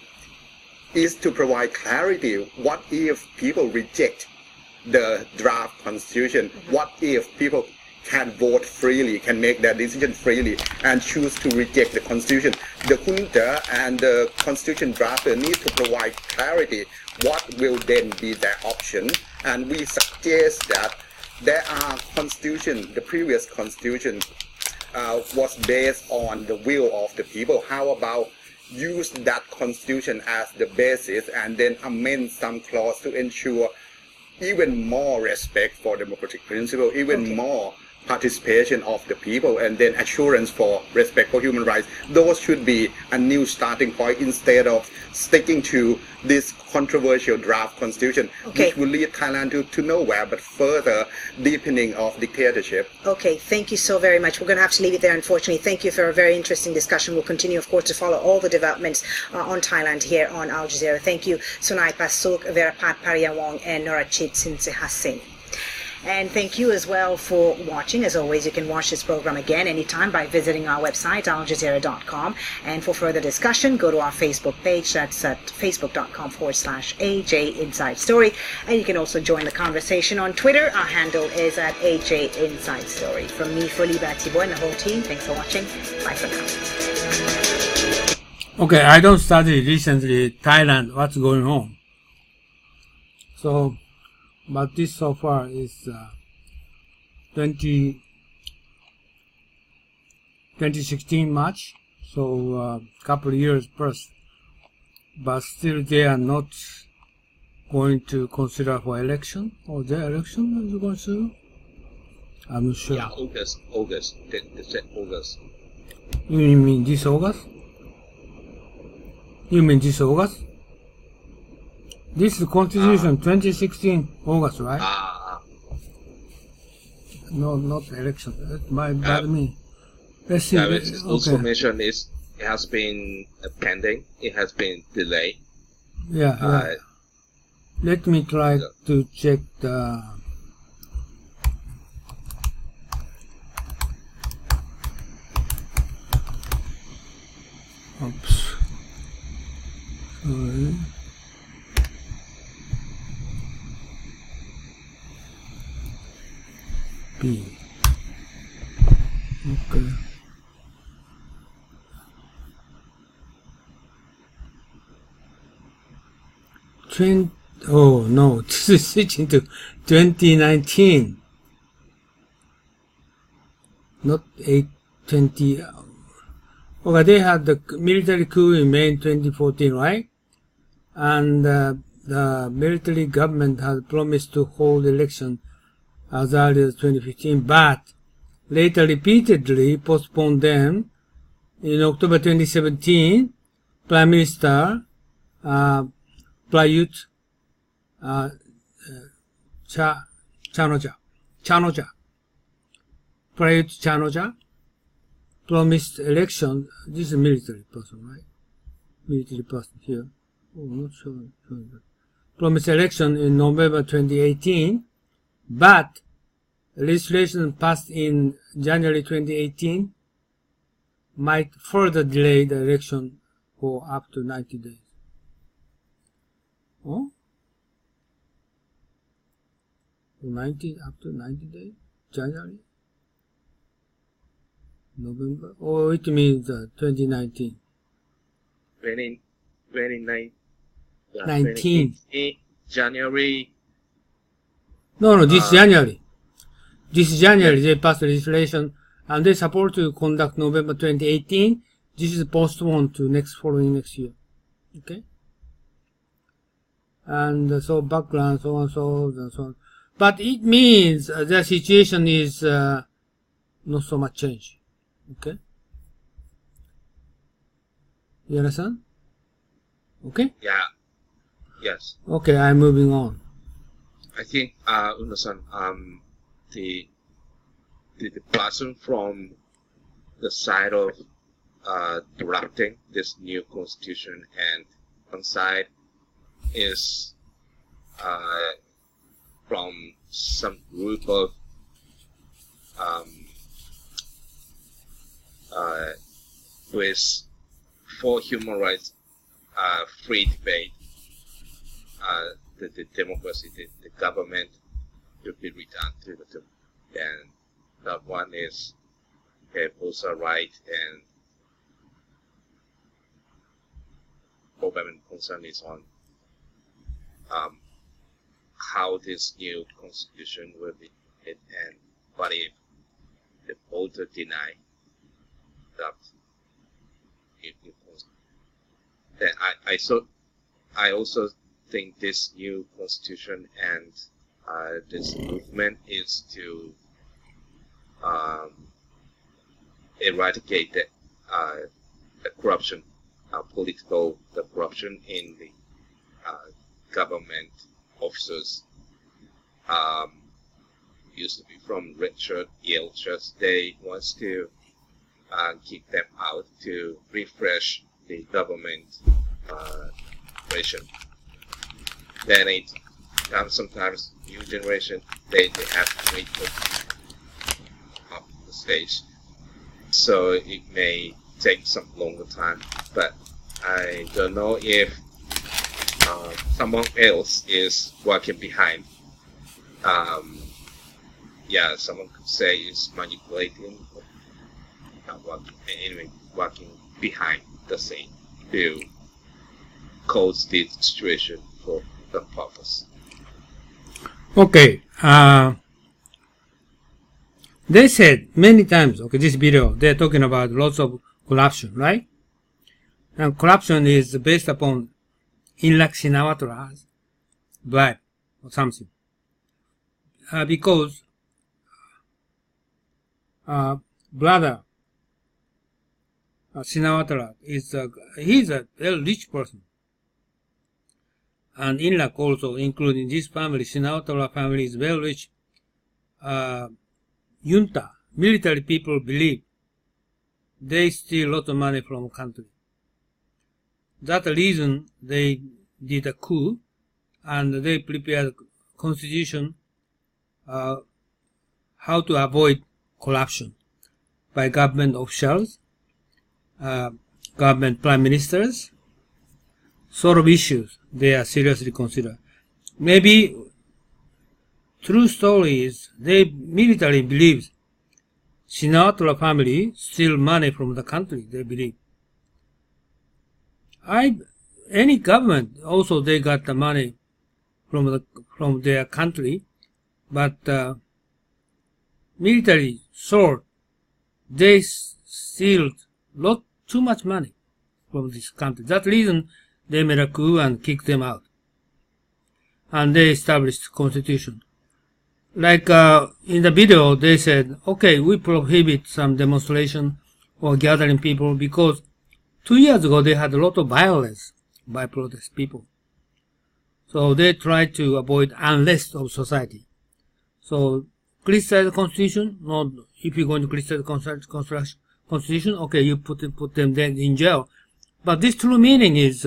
Speaker 10: is to provide clarity. What if people reject the draft constitution? What if people can vote freely, can make their decision freely, and choose to reject the constitution? The junta and the constitution drafter need to provide clarity. What will then be their option? And we suggest that there are the previous constitution was based on the will of the people. How about use that constitution as the basis and then amend some clause to ensure even more respect for democratic principle, even more participation of the people, and then assurance for respect for human rights. Those should be a new starting point instead of sticking to this controversial draft constitution, which will lead Thailand to nowhere but further deepening of dictatorship.
Speaker 5: Okay, thank you so very much. We're going to have to leave it there, unfortunately. Thank you for a very interesting discussion. We'll continue, of course, to follow all the developments on Thailand here on Al Jazeera. Thank you, Sunai Pasuk, Verapat Pariyawong, and Norachit Sinsehasing. And thank you as well for watching. As always, you can watch this program again anytime by visiting our website, aljazeera.com. And for further discussion, go to our Facebook page. That's at facebook.com/AJ Inside Story. And you can also join the conversation on Twitter. Our handle is at AJ Inside Story. From me, Fuli Batibo, and the whole team, thanks for watching. Bye for now.
Speaker 1: Okay, I don't study recently Thailand, what's going on. So, but this so far is 2016 March, so couple of years first. But still they are not going to consider for election, or the election is going to? I'm not sure.
Speaker 2: Yeah, August. They said August.
Speaker 1: You mean this August? You mean this August? This is Constitution 2016 August, right? No, not election. By me. Let's see.
Speaker 2: This information is it has been pending. It has been delayed.
Speaker 1: Yeah. Let me try to check the. Oops. Sorry. Okay. Oh no, this is switching to 2019, not 820. Okay, they had the military coup in May 2014, right? And the military government had promised to hold election as early as 2015, but later repeatedly postponed them. In October 2017, Prime Minister Prayut Chan-o-cha promised election. This is a military person, right? Military person here. Oh, I'm not sure. Promised election in November 2018, but legislation passed in January 2018 might further delay the election for up to 90 days. Oh? Up to 90 days? January? November? Oh, it means 2019. 19.
Speaker 2: January.
Speaker 1: No, this January. This January they passed legislation and they're supposed to conduct November 2018. This is postponed to following next year. Okay? And so background, so on, so and so on. But it means the situation is not so much change. Okay? You understand? Okay?
Speaker 2: Yeah. Yes.
Speaker 1: Okay, I'm moving on.
Speaker 2: I think, unno-san, the person from the side of drafting this new constitution, and one side is from some group of who is for human rights, free debate, the democracy, the government should be returned to the and that one is both are right, and government concern is on how this new constitution will be made, and what if the voter deny adopt a new constitution. Then I also think this new constitution and this movement is to eradicate the corruption, political corruption in the government officers. Used to be from red shirt, yellow shirts. They want to kick them out to refresh the government operation. Then it comes sometimes new generation. They have to wait up the stage, so it may take some longer time. But I don't know if someone else is working behind. Yeah, someone could say it's manipulating, working behind the scene to cause this situation for the purpose.
Speaker 1: Okay. They said many times, okay, this video, they're talking about lots of corruption, right? And corruption is based upon Shinawatara's bribe or something. Because brother Shinawatara he's a very rich person, and Inlak also, including this family, Shinawatara family is very rich. Junta, military people believe they steal a lot of money from country. That's the reason they did a coup, and they prepared a constitution how to avoid corruption by government officials, government prime ministers, sort of issues they are seriously considered. Maybe true story is they military believes Shinawatara family steal money from the country, they believe. Any government also they got the money from their country, but military sword they steal too much money from this country. That reason they made a coup and kicked them out, and they established constitution. Like in the video they said, okay, we prohibit some demonstration or gathering people because 2 years ago they had a lot of violence by protest people. So they tried to avoid unrest of society. So criticize the constitution. No, if you're going to criticize the constitution, okay, you put them then in jail. But this true meaning is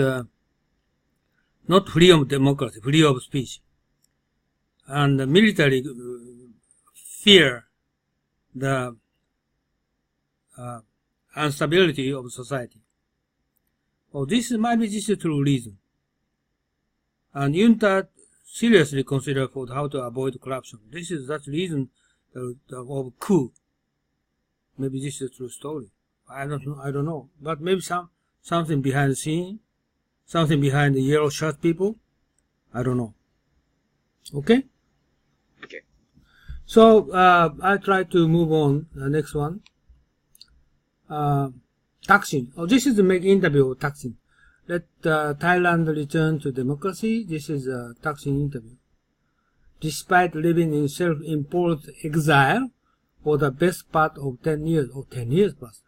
Speaker 1: not freedom of democracy, freedom of speech. And the military fear the instability of society. Oh, this might be just a true reason. And junta seriously consider for how to avoid corruption. That's the reason of coup. Maybe this is a true story. I don't know. But maybe something behind the scene, something behind the yellow shirt people. I don't know. Okay?
Speaker 2: Okay.
Speaker 1: So I try to move on. The next one. Thailnd. Oh, this is the make interview of Thailnd. Let Thailand return to democracy. This is a Thailnd interview. Despite living in self-imposed exile for the best part of 10 years plus,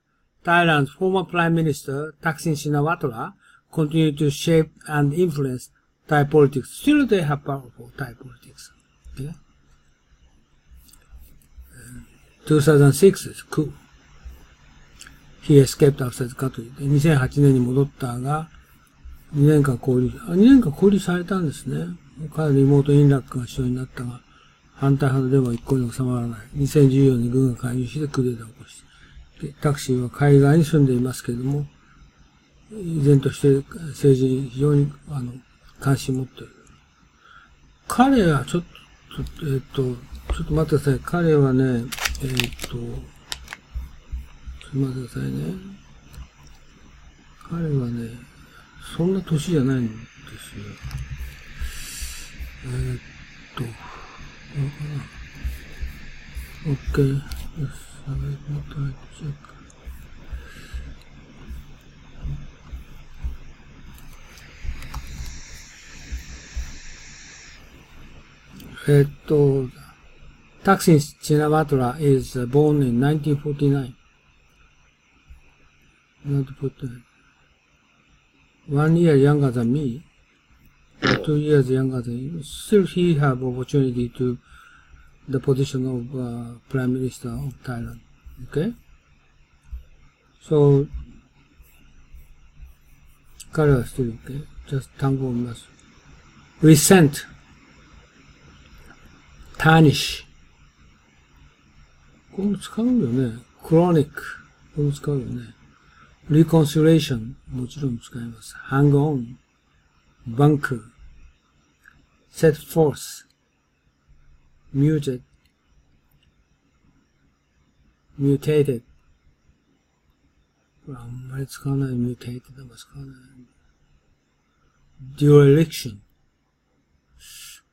Speaker 1: Thailand's former Prime Minister Thaksin Shinawatara continued to shape and influence Thai politics. Still they have powerful Thai politics. Okay? 2006 is coup. He escaped outside the country. 2008年に戻ったが、2年間交流されたんですね。彼の妹インラックが首相になったが、反対派のデモは一向に収まらない。2014年に軍が介入してクーデターを起こして、タクシーは海外に住んでいますけれども、依然として政治に非常に関心を持っている。彼はちょっと待ってください。彼はね、ちょっと待ってくださいね。彼はね、そんな年じゃないんですよ。これかな。OK。Yes, I will not try to check. Thaksin Shinawatra is born in 1949. 1 year younger than me, 2 years younger than you. Still he have opportunity to the position of Prime Minister of Thailand. Okay? So, 彼はしてる okay? Just 単語を見ます。resent, tarnish. これも使うよね。chronic. これも使うよね。reconciliation. もちろん使います。hang on, bunker, set forth, muted, mutated. これあんまり使わない。mutated あんまり使わない。dereliction.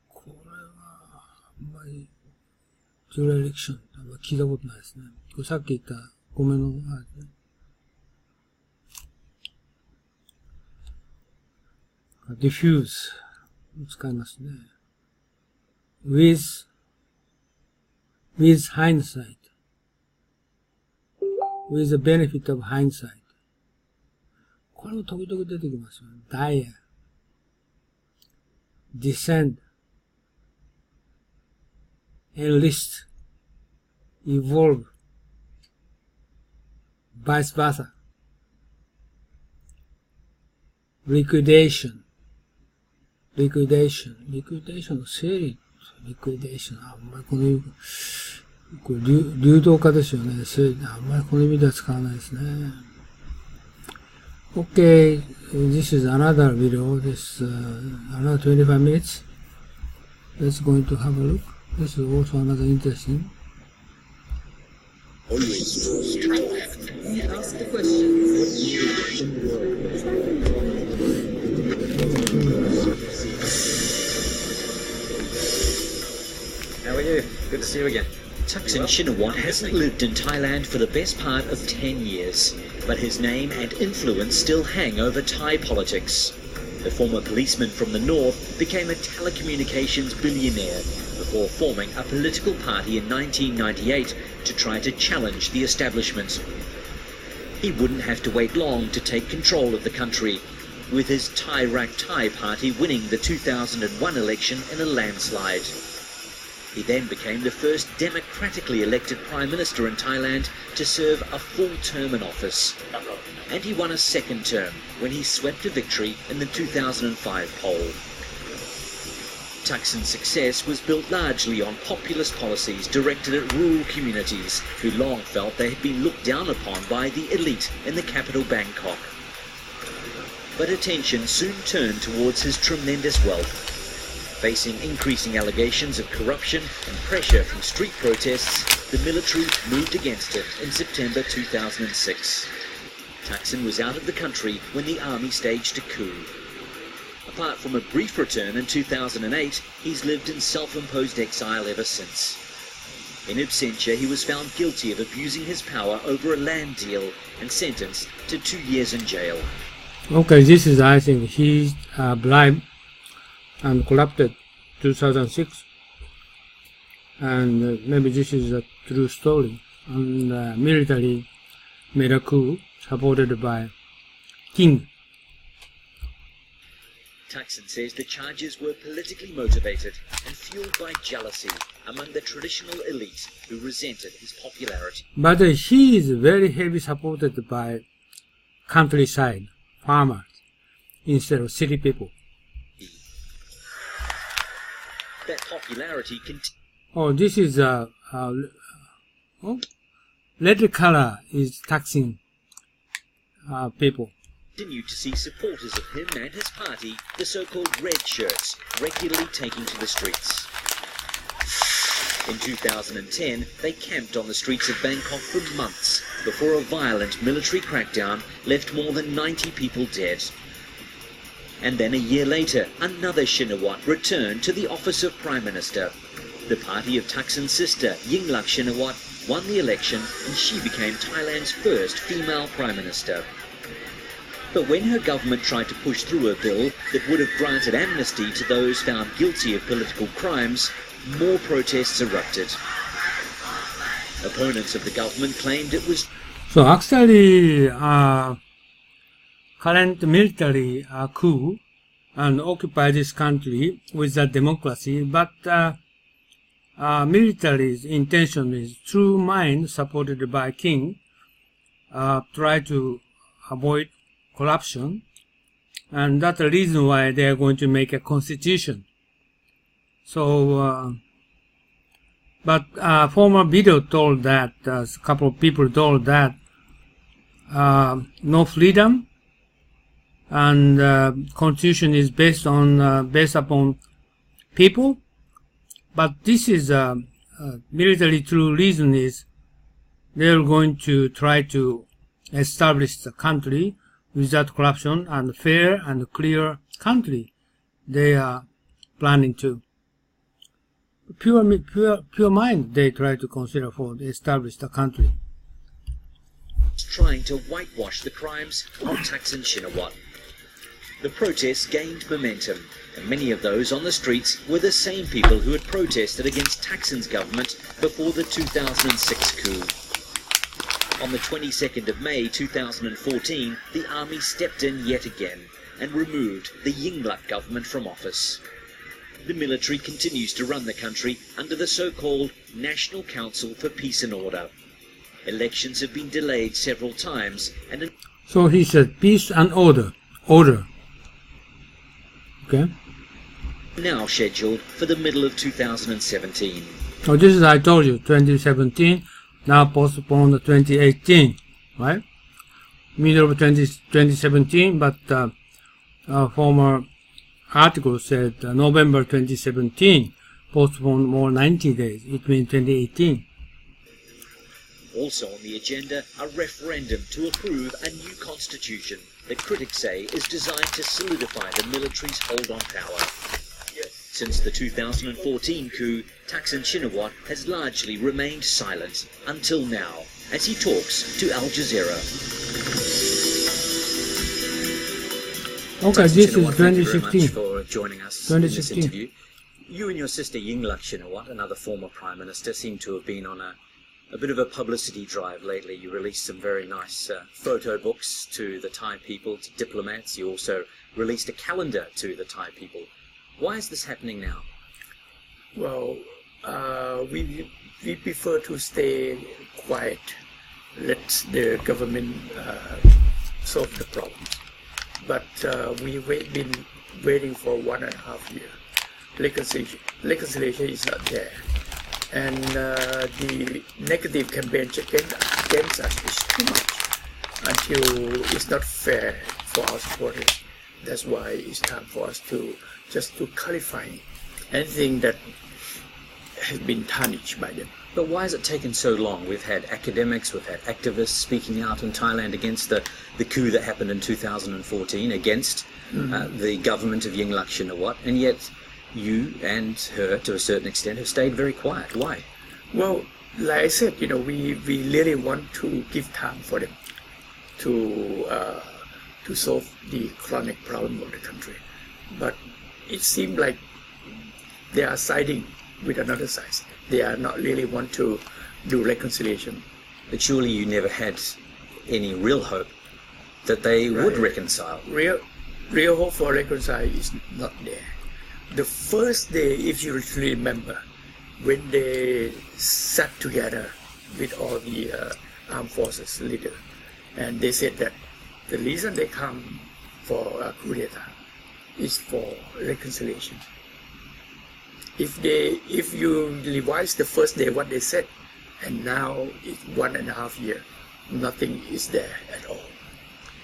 Speaker 1: これはあんまり dereliction あんまり聞いたことないですね。これさっき言った米のあれですね。diffuse 使いますね。with hindsight. with the benefit of hindsight. これも時々出てきますよね。dire, descend, enlist, evolve, vice versa, liquidation, liquidation の整理、liquidation あんまりこのこれ流動化ですよね。あんまりこの意味では使わないですね。Okay, this is another video. This another 25 minutes. Let's going to have a look. This is also another interesting.
Speaker 12: Always ask the question.
Speaker 13: How are you? Good to see you again. Thaksin Shinawatra hasn't lived in Thailand for the best part of 10 years, but his name and influence still hang over Thai politics. The former policeman from the north became a telecommunications billionaire before forming a political party in 1998 to try to challenge the establishment. He wouldn't have to wait long to take control of the country, with his Thai Rak Thai party winning the 2001 election in a landslide. He then became the first democratically elected Prime Minister in Thailand to serve a full term in office. And he won a second term when he swept a victory in the 2005 poll. Thaksin's success was built largely on populist policies directed at rural communities who long felt they had been looked down upon by the elite in the capital Bangkok. But attention soon turned towards his tremendous wealth. Facing increasing allegations of corruption and pressure from street protests, the military moved against him in September 2006. Thaksin was out of the country when the army staged a coup. Apart from a brief return in 2008, he's lived in self-imposed exile ever since. In absentia, he was found guilty of abusing his power over a land deal and sentenced to 2 years in jail.
Speaker 1: Okay, this is, I think, he bribed and corrupted 2006, and maybe this is a true story. And military made a coup supported by King.
Speaker 13: Thaksin says the charges were politically motivated and fueled by jealousy among the traditional elite who resented his popularity.
Speaker 1: But he is very heavily supported by countryside farmers instead of city people.
Speaker 13: That popularity
Speaker 1: Oh, this is red color is Thaksin people.
Speaker 13: Continued to see supporters of him and his party, the so-called red shirts, regularly taking to the streets. In 2010, they camped on the streets of Bangkok for months before a violent military crackdown left more than 90 people dead. And then a year later, another Shinawatra returned to the office of Prime Minister. The party of Thaksin's sister, Yingluck Shinawatra, won the election and she became Thailand's first female Prime Minister. But when her government tried to push through a bill that would have granted amnesty to those found guilty of political crimes, more protests erupted. Opponents of the government claimed it was...
Speaker 1: So actually, current military coup and occupy this country with a democracy, but military's intention is through mind supported by king, try to avoid corruption, and that's the reason why they are going to make a constitution. So, but former video told that, a couple of people told that no freedom, and constitution is based upon people. But this is military true reason is they're going to try to establish the country without corruption and fair and clear country. They are planning to. Pure mind they try to consider for establish the country.
Speaker 13: Trying to whitewash the crimes of Thaksin Shinawatra. The protests gained momentum, and many of those on the streets were the same people who had protested against Thaksin's government before the 2006 coup. On the 22nd of May 2014, the army stepped in yet again and removed the Yingluck government from office. The military continues to run the country under the so-called National Council for Peace and Order. Elections have been delayed several times, and
Speaker 1: so he said peace and order. Okay.
Speaker 13: Now scheduled for the middle of 2017.
Speaker 1: So this is, I told you, 2017, now postponed to 2018, right? Middle of 2017, but former article said November 2017, postponed more 90 days, it means 2018.
Speaker 13: Also on the agenda, a referendum to approve a new constitution that critics say is designed to solidify the military's hold on power. Since the 2014 coup, Thaksin Shinawatra has largely remained silent until now, as he talks to Al Jazeera.
Speaker 1: Okay,
Speaker 13: Thaksin
Speaker 1: this
Speaker 13: Shinawatra,
Speaker 1: is 2016.
Speaker 13: Thank you very much for joining us in this
Speaker 1: 2016.
Speaker 13: interview. You and your sister Yingluck Shinawatra, another former Prime Minister, seem to have been on a bit of a publicity drive lately. You released some very nice photo books to the Thai people, to diplomats. You also released a calendar to the Thai people. Why is this happening now?
Speaker 14: Well, we prefer to stay quiet, let the government solve the problems. But we've been waiting for 1.5 years. Reconciliation is not there. And the negative campaign against us is too much until it's not fair for our supporters. That's why it's time for us to clarify anything that has been tarnished by them.
Speaker 13: But why has it taken so long? We've had academics, we've had activists speaking out in Thailand against the coup that happened in 2014, against the government of Yingluck Shinawatra, and yet you and her, to a certain extent, have stayed very quiet. Why?
Speaker 14: Well, like I said, we really want to give time for them to solve the chronic problem of the country. But it seems like they are siding with another side. They are not really want to do reconciliation.
Speaker 13: But surely you never had any real hope that they would reconcile.
Speaker 14: Real hope for reconcile is not there. The first day, if you remember, when they sat together with all the armed forces leaders, and they said that the reason they come for a coup d'etat is for reconciliation. If you revise the first day what they said, and now it's 1.5 years, nothing is there at all.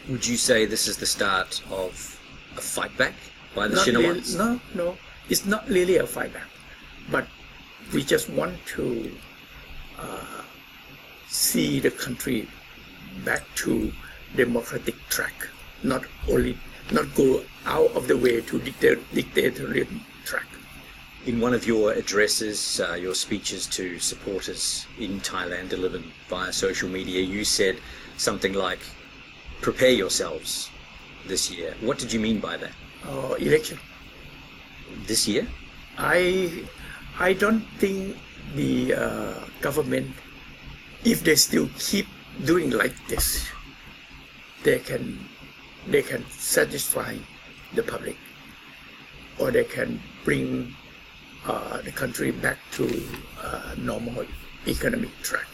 Speaker 13: Would you say this is the start of a fight back by the Shinawatras?
Speaker 14: No, it's not really a fight back, but we just want to see the country back to democratic track, not go out of the way to dictatorial track.
Speaker 13: In one of your addresses, your speeches to supporters in Thailand delivered via social media, you said something like, prepare yourselves, this year. What did you mean by that?
Speaker 14: Election.
Speaker 13: This year?
Speaker 14: I don't think the government, if they still keep doing like this, they can satisfy the public, or they can bring the country back to normal economic track.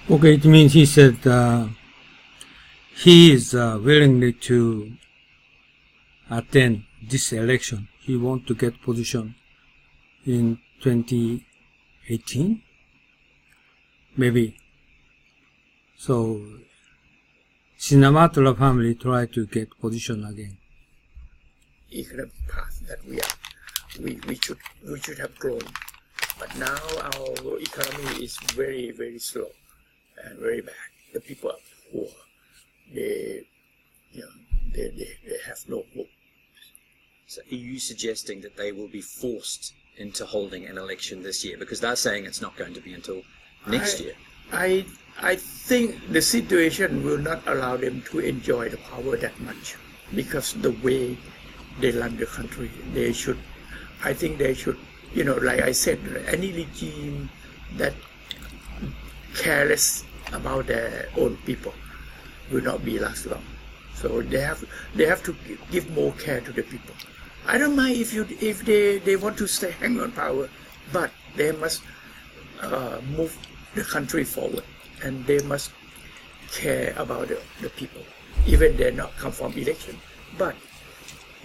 Speaker 1: Okay, it means he said he is willingly to attend this election. He wants to get position in 2018, maybe. So, Shinamatra family try to get position again.
Speaker 14: Economic path that we should have grown, but now our economy is very, very slow and very bad. The people are poor. They have no hope.
Speaker 13: So are you suggesting that they will be forced into holding an election this year? Because they're saying it's not going to be until next year.
Speaker 14: I think the situation will not allow them to enjoy the power that much, because the way they run the country, I think they should, like I said, any regime that careless about their own people will not be last long. So they have to give more care to the people. I don't mind if they want to stay hang on power, but they must move the country forward, and they must care about the people, even they not come from election. But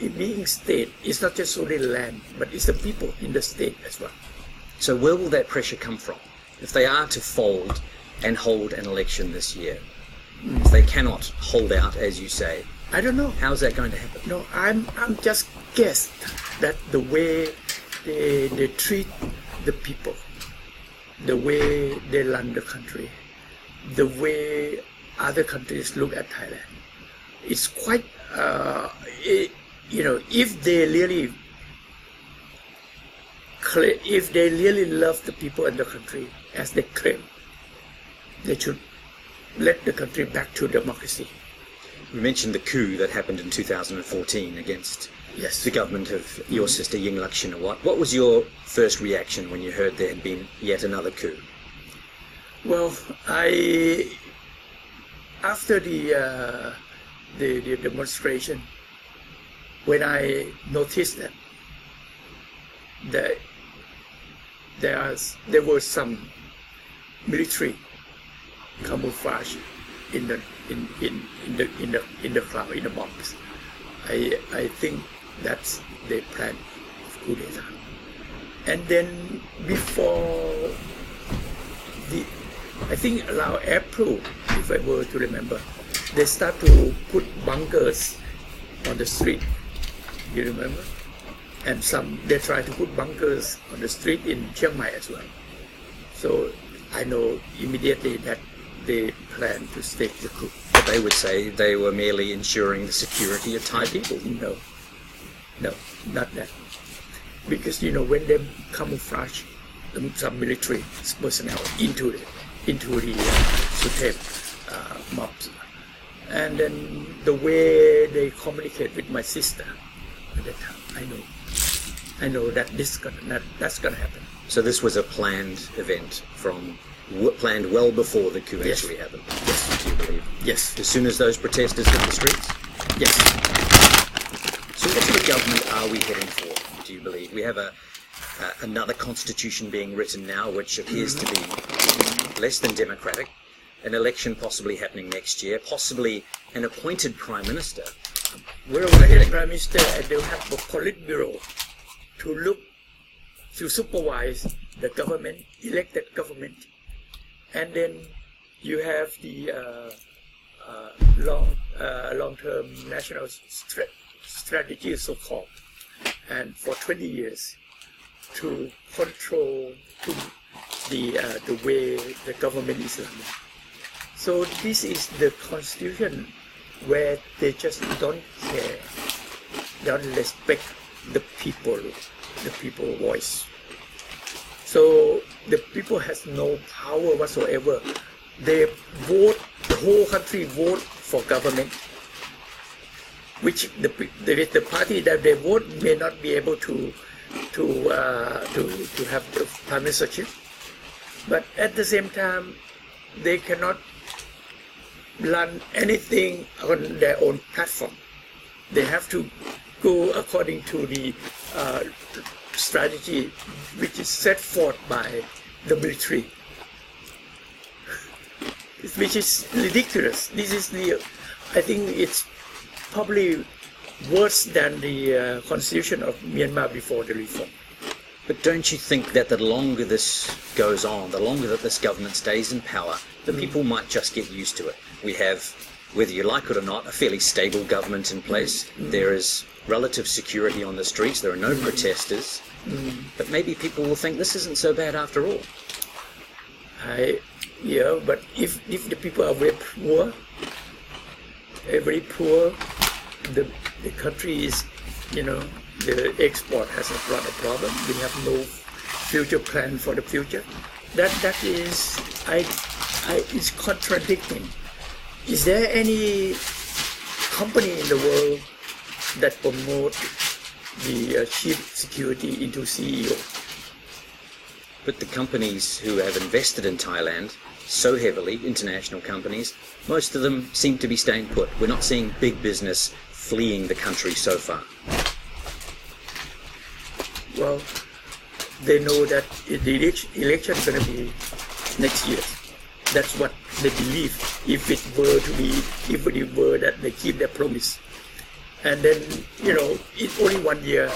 Speaker 14: it being state, it's not just only land, but it's the people in the state as well.
Speaker 13: So where will that pressure come from? If they are to fold and hold an election this year, if they cannot hold out, as you say,
Speaker 14: I don't know.
Speaker 13: How's that going to happen?
Speaker 14: No, I'm just guessed that the way they treat the people, the way they run the country, the way other countries look at Thailand, it's quite, if they really love the people and the country as they claim, they should let the country back to democracy.
Speaker 13: We mentioned the coup that happened in 2014 against
Speaker 14: yes.
Speaker 13: the government of your sister Yingluck Shinawatra. What was your first reaction when you heard there had been yet another coup?
Speaker 14: Well, after the demonstration, when I noticed that there was some military camouflage in the crowd, in the bombs, I think that's their plan of coup d'etat. And then before I think around April, if I were to remember, they start to put bunkers on the street. You remember? And they try to put bunkers on the street in Chiang Mai as well. So I know immediately that they plan to stage the coup.
Speaker 13: But they would say they were merely ensuring the security of Thai people.
Speaker 14: No, not that. Because when they camouflage some military personnel into the Suthep mobs, and then the way they communicate with my sister at that time, I know that that's gonna happen.
Speaker 13: So this was a planned event planned well before the coup
Speaker 14: yes.
Speaker 13: actually happened.
Speaker 14: Yes.
Speaker 13: Do you believe?
Speaker 14: Yes.
Speaker 13: As soon as those protesters hit the streets?
Speaker 14: Yes.
Speaker 13: So what sort of government are we heading for, do you believe? We have another constitution being written now, which appears to be less than democratic, an election possibly happening next year, possibly an appointed prime minister. Where are we heading?
Speaker 14: Prime minister, and they'll have a politburo to supervise the government, elected government, and then you have the long-term national strategy, so-called, and for 20 years to control the way the government is running. So this is the constitution where they just don't care, don't respect the people voice. So the people has no power whatsoever. They vote, the whole country vote for government, which the party that they vote may not be able to have the prime ministership, but at the same time they cannot run anything on their own platform. They have to go according to the strategy which is set forth by the military, which is ridiculous. This is I think it's probably worse than the constitution of Myanmar before the reform.
Speaker 13: But don't you think that the longer this goes on, the longer that this government stays in power, the people might just get used to it? We have, whether you like it or not, a fairly stable government in place. There is relative security on the streets. There are no protesters. But maybe people will think this isn't so bad after all.
Speaker 14: Yeah, but if the people are very poor, the country is, the export has a lot of problem. We have no future plan for the future. That is, it's contradicting. Is there any company in the world that promote the chief security into CEO?
Speaker 13: But the companies who have invested in Thailand so heavily, international companies, most of them seem to be staying put. We're not seeing big business fleeing the country so far.
Speaker 14: Well, they know that the election is going to be next year. That's what they believe. If it were that they keep their promise, and then it's only 1 year,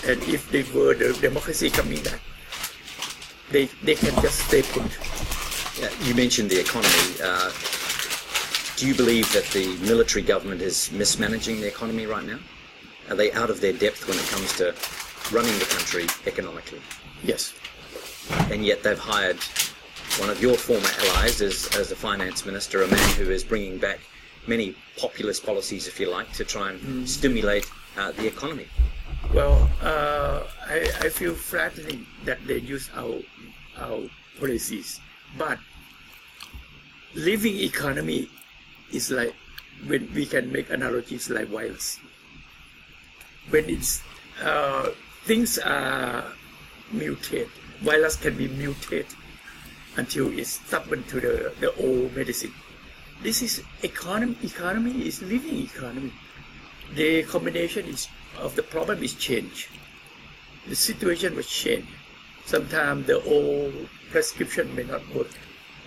Speaker 14: and if they were the democracy coming back, they can just stay put.
Speaker 13: You mentioned the economy. Do you believe that the military government is mismanaging the economy right now? Are they out of their depth when it comes to running the country economically?
Speaker 14: Yes.
Speaker 13: And yet they've hired one of your former allies as the finance minister, a man who is bringing back many populist policies, if you like, to try and stimulate the economy.
Speaker 14: Well, I feel flattering that they use our policies, but living economy is like, when we can make analogies like virus. When it's things are mutated, virus can be mutated until it's stubborn to the old medicine. This is economy. Economy is living economy. The combination of the problem is change. The situation was changed. Sometimes the old prescription may not work.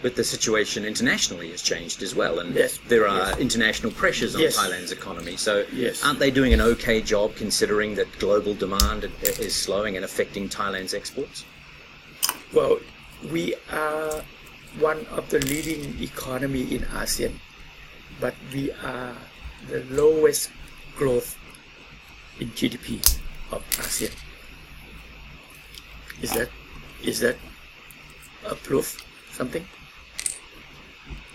Speaker 13: But the situation internationally has changed as well, and
Speaker 14: yes.
Speaker 13: there are international pressures on
Speaker 14: Yes.
Speaker 13: Thailand's economy. So
Speaker 14: Yes.
Speaker 13: aren't they doing an okay job considering that global demand is slowing and affecting Thailand's exports?
Speaker 14: Well, we are one of the leading economy in ASEAN, but we are the lowest growth in GDP of ASEAN. Is that a proof? Something?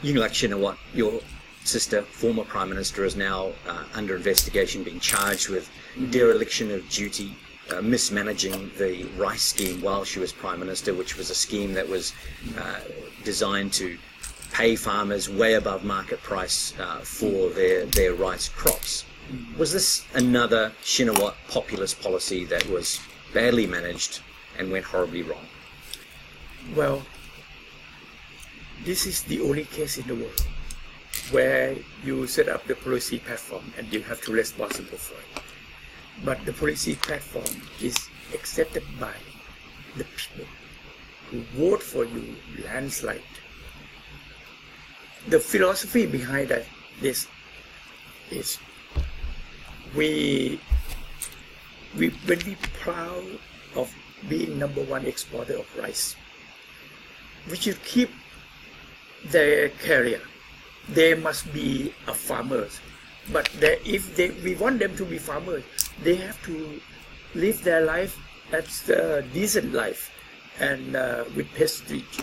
Speaker 13: Yingluck Shinawatra, your sister, former Prime Minister, is now under investigation, being charged with dereliction of duty, mismanaging the rice scheme while she was Prime Minister, which was a scheme that was designed to pay farmers way above market price for their rice crops. Was this another Shinawatra populist policy that was badly managed and went horribly wrong?
Speaker 14: Well, this is the only case in the world where you set up the policy platform and you have to be responsible for it. But the policy platform is accepted by the people who vote for you landslide. The philosophy behind that this is when we proud of being #1 exporter of rice, we should keep their career. They must be a farmers, but we want them to be farmers, they have to live their life as a decent life and with prestige.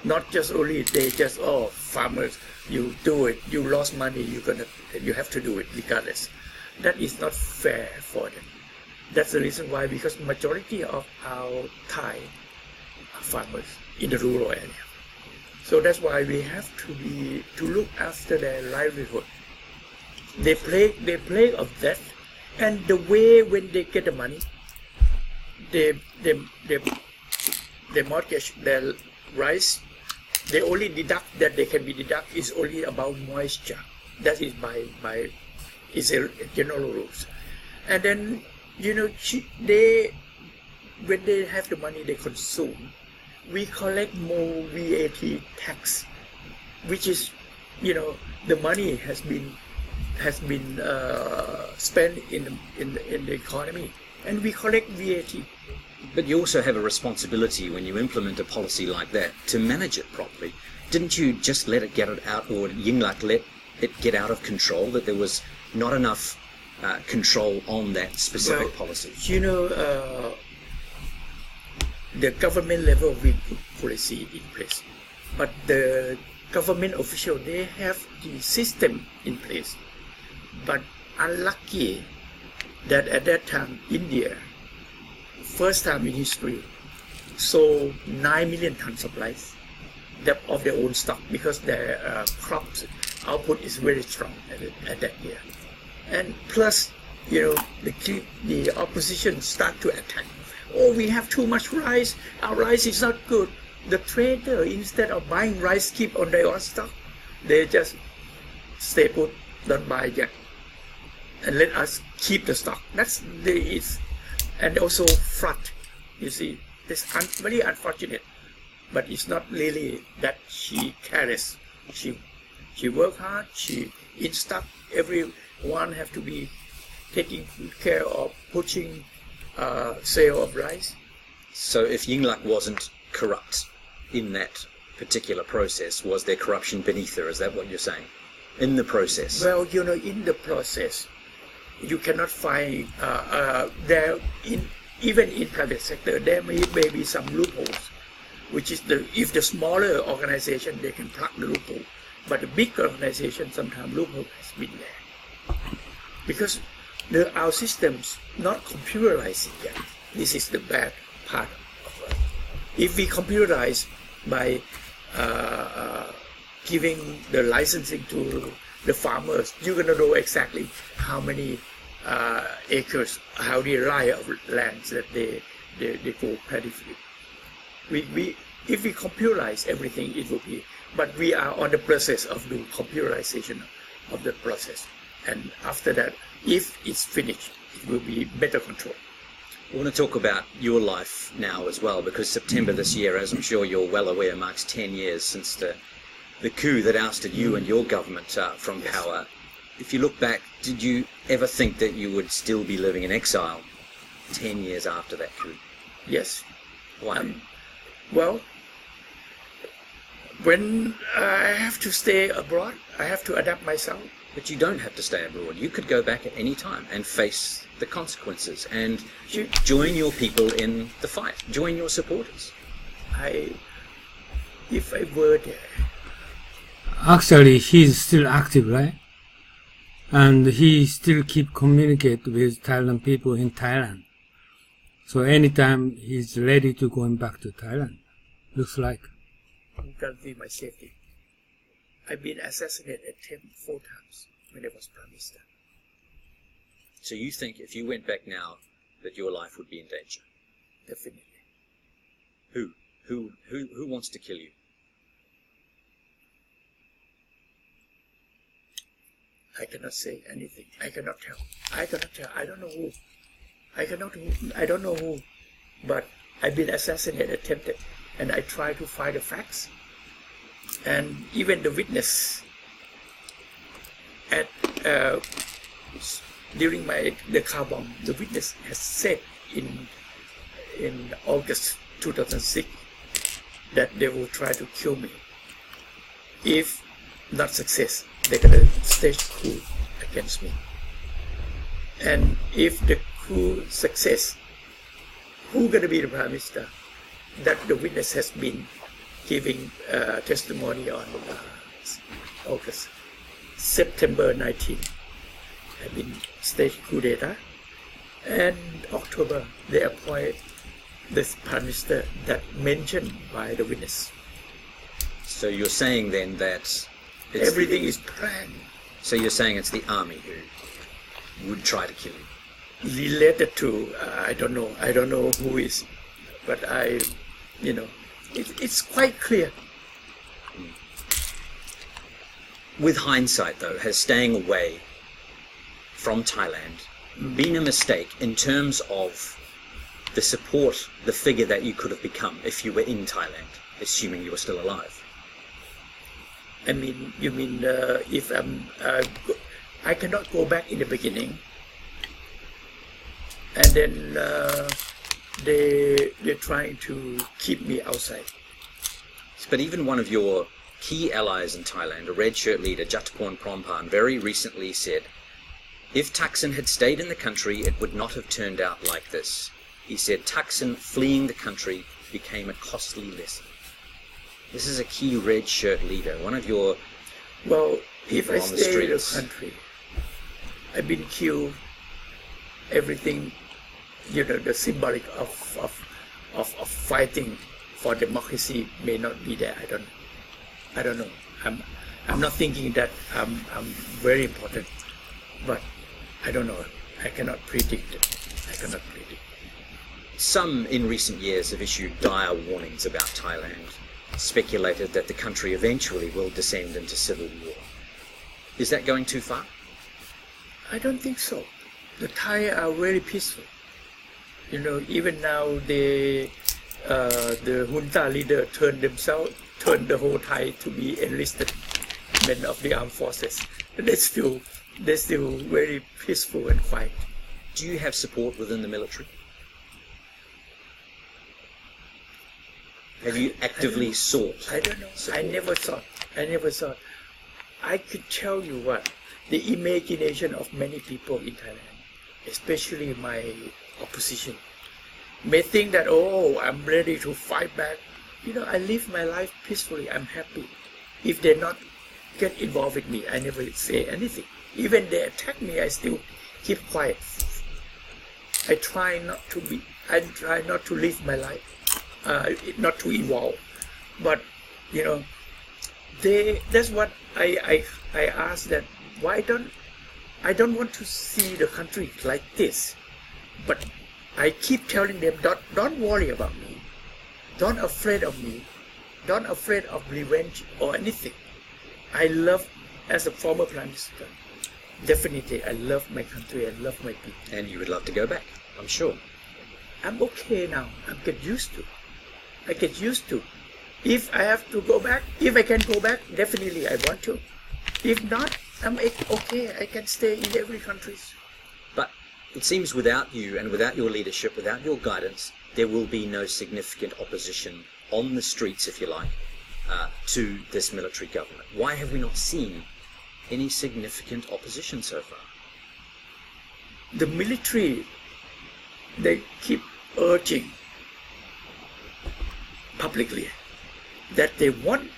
Speaker 14: Not just only they just farmers, you do it, you lost money, you have to do it regardless. That is not fair for them. That's the reason why, because majority of our Thai are farmers in the rural area. So that's why we have to look after their livelihood. They play of that, and the way when they get the money, they mortgage their rice. They only deduct that they can be deduct is only about moisture. That is is a general rules. And then when they have the money they consume, we collect more VAT tax, which is the money has been spent in the economy, and we collect VAT.
Speaker 13: But you also have a responsibility when you implement a policy like that to manage it properly. Didn't you just let it get it out, or Yingluck let it get out of control, that there was not enough control on that specific policy?
Speaker 14: The government level we put policy in place, but the government official, they have the system in place. But unlucky that at that time India, first time in history, sold 9 million tons of rice of their own stock, because their crops output is very strong at that year. And plus, the opposition start to attack. Oh, we have too much rice. Our rice is not good. The trader, instead of buying rice, keep on their own stock. They just stay put, don't buy yet, and let us keep the stock. That's and also flood. You see, this very unfortunate, but it's not really that she careless. She work hard. She in stock. Everyone have to be taking care of pushing sale of rice.
Speaker 13: So if Yingluck wasn't corrupt in that particular process, was there corruption beneath her? Is that what you're saying? In the process?
Speaker 14: Well, in the process, you cannot find even in private sector there may be some loopholes, which is if the smaller organization they can plug the loophole, but the big organization sometimes loophole has been there because our systems not computerized yet. This is the bad part of it. If we computerize by giving the licensing to the farmers, you're going to know exactly how many acres, how many line of lands that they go plentifully. If we computerize everything, it will be. But we are on the process of doing computerization of the process, and after that, if it's finished, it will be better control.
Speaker 13: I want to talk about your life now as well, because September this year, as I'm sure you're well aware, marks 10 years since the coup that ousted you and your government from power. If you look back, did you ever think that you would still be living in exile 10 years after that coup?
Speaker 14: Yes.
Speaker 13: Why?
Speaker 14: Well, when I have to stay abroad, I have to adapt myself.
Speaker 13: But you don't have to stay abroad. You could go back at any time and face the consequences and join your people in the fight. Join your supporters.
Speaker 14: If I were there.
Speaker 1: Actually, he's still active, right? And he still keep communicate with Thailand people in Thailand. So anytime he's ready to going back to Thailand, looks like.
Speaker 14: I'm guarantee my safety. I've been assassinated attempted 4 times when I was Prime Minister.
Speaker 13: So you think if you went back now that your life would be in danger?
Speaker 14: Definitely.
Speaker 13: Who wants to kill you?
Speaker 14: I cannot say anything. I cannot tell. I don't know who. I don't know who. But I've been assassinated, attempted, and I try to find the facts. And even the witness at during the car bomb, the witness has said in August 2006 that they will try to kill me. If not success, they're gonna stage coup against me. And if the coup success, who gonna be the Prime Minister? That the witness has been giving testimony on August. September 19, have been staged coup d'etat, and October they appoint this Prime Minister that mentioned by the witness.
Speaker 13: So you're saying then that
Speaker 14: everything is planned.
Speaker 13: So you're saying it's the army who would try to kill you?
Speaker 14: Related to, I don't know who is, but it's quite clear.
Speaker 13: With hindsight, though, has staying away from Thailand been a mistake in terms of the support, the figure that you could have become if you were in Thailand, assuming you were still alive?
Speaker 14: I mean, you mean if I cannot go back in the beginning, and then they're trying to keep me outside.
Speaker 13: But even one of your key allies in Thailand, a red shirt leader, Jataporn Prompan, very recently said, if Thaksin had stayed in the country, it would not have turned out like this. He said Thaksin fleeing the country became a costly lesson. This is a key red shirt leader, one of your
Speaker 14: if I stay in the country, I've been killed, everything, the symbolic of fighting for democracy may not be there. I don't know. I'm not thinking that I'm very important, but I don't know. I cannot predict it.
Speaker 13: Some in recent years have issued dire warnings about Thailand, speculated that the country eventually will descend into civil war. Is that going too far?
Speaker 14: I don't think so. The Thai are very peaceful. Even now the junta leader turned the whole Thai to be enlisted men of the armed forces. They're still very peaceful and quiet.
Speaker 13: Do you have support within the military? Have you actively sought?
Speaker 14: I don't know.
Speaker 13: Support?
Speaker 14: I never thought. I could tell you what, the imagination of many people in Thailand, especially my opposition, may think that, I'm ready to fight back. I live my life peacefully. I'm happy. If they not get involved with me, I never say anything. Even they attack me, I still keep quiet. I try not to live my life. Not to evolve, but that's what I ask, that why I don't want to see the country like this, but I keep telling them, don't worry about me, don't afraid of me, don't afraid of revenge or anything. I love, as a former Prime Minister, definitely I love my country, I love my people.
Speaker 13: And you would love to go back, I'm sure.
Speaker 14: I'm okay now. I get used to. If I have to go back, if I can go back, definitely I want to. If not, I'm okay. I can stay in every country.
Speaker 13: But it seems without you and without your leadership, without your guidance, there will be no significant opposition on the streets, if you like, to this military government. Why have we not seen any significant opposition so far?
Speaker 14: The military, they keep urging publicly that they want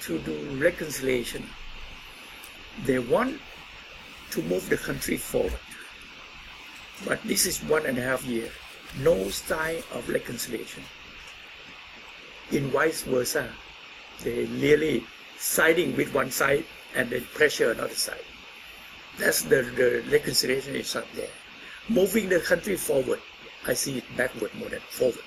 Speaker 14: to do reconciliation. They want to move the country forward. But this is 1.5 years. No sign of reconciliation. In vice versa, they really siding with one side and then pressure another side. That's the reconciliation is not there. Moving the country forward, I see it backward more than forward.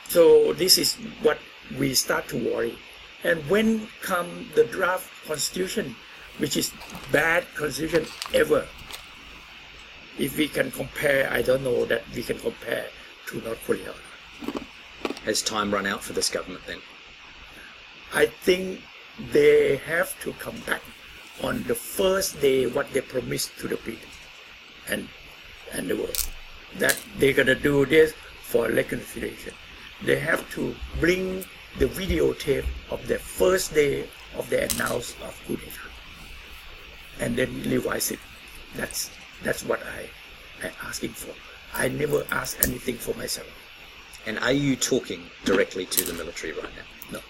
Speaker 14: So this is what we start to worry. And when come the draft constitution, which is bad constitution ever, if we can compare, I don't know that we can compare to North Korea.
Speaker 13: Has time run out for this government then?
Speaker 14: I think they have to come back on the first day what they promised to the people and the world, that they're gonna do this for reconciliation. They have to bring the videotape of the first day of the announcement of coup d'etat and then revise it. That's what I'm asking for. I never ask anything for myself.
Speaker 13: And are you talking directly to the military right now?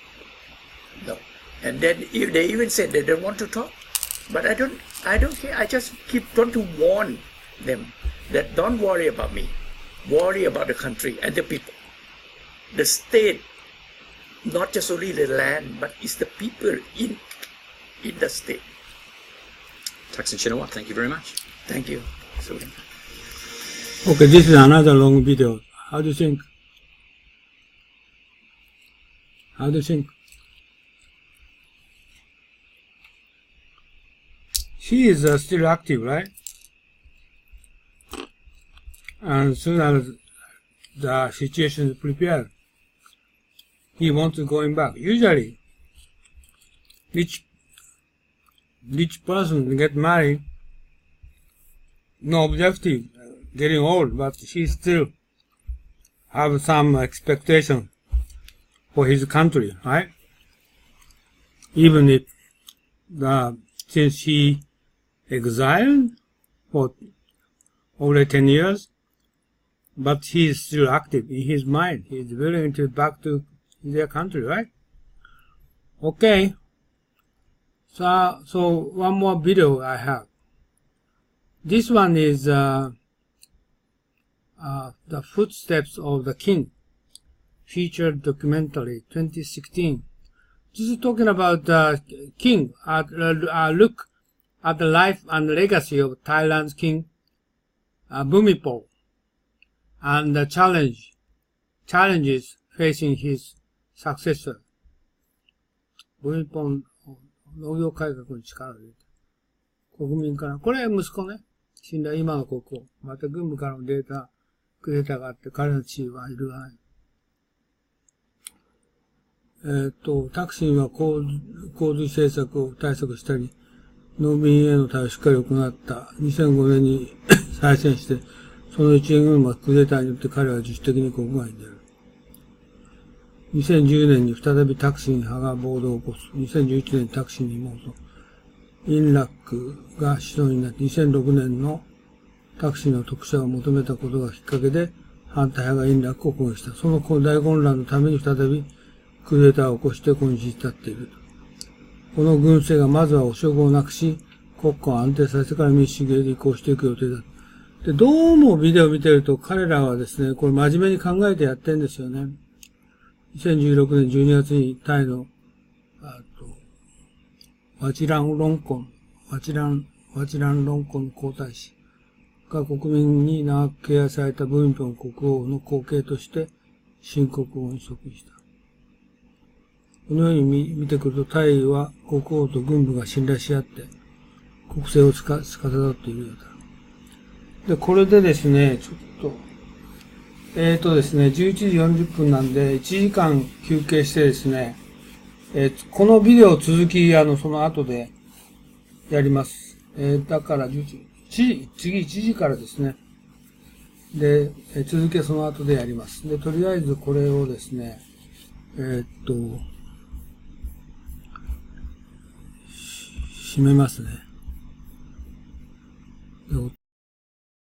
Speaker 14: No. And then if they even said they don't want to talk, but I don't care. I just keep trying to warn them that don't worry about me, worry about the country and the people. The state, not just only the land, but it's the people in the state.
Speaker 13: Thaksin Shinawatra, thank you very much.
Speaker 14: Thank you. So,
Speaker 1: Okay, this is another long video. How do you think? How do you think? He is still active, right? And as soon as the situation is prepared, he wants to go back. Usually, rich person get married, no objective, getting old, but he still have some expectation for his country, right? Even if since he exiled for over 10 years, but he is still active in his mind. He is willing to back to their country, right? Okay. So one more video I have. This one is the Footsteps of the King, featured documentary 2016. This is talking about the king, look at the life and legacy of Thailand's king, Bhumipol, and the challenges facing his successor. ブミポン、農業改革に力を入れて、国民から、これ息子ね、死んだ今の国王、また軍部からのクーデターがあって、彼の地位は揺るがない。タクシンは洪水政策を対策したり、農民への対応をしっかり行った。2005年に再選して、その1年後のクーデターによって彼は自主的に国外に出る。2010年に再びタクシン派が暴動を起こす。2011年にタクシンの妹、インラックが首相になって、2006年のタクシンの特赦を求めたことがきっかけで、反対派がインラックを攻撃した。その大混乱のために再びクーデターを起こして今日に至っている。この軍政がまずは汚職をなくし、国家を安定させてから民主主義へ移行していく予定だ。で、どうもビデオを見てると彼らはですね、これ真面目に考えてやってるんですよね。2016年12月にタイの、ワチランロンコン皇太子が国民に長く敬愛されたブンピョン国王の後継として新国王に即位した。このように見てくると、タイは国王と軍部が信頼し合って、国政を司っているようだ。で、これでですね、ちょっと、ですね、11時40分なんで、1時間休憩してですね、このビデオ続き、その後でやります。だから、次1時からですね。で、続きはその後でやります。で、とりあえずこれをですね、閉めますね。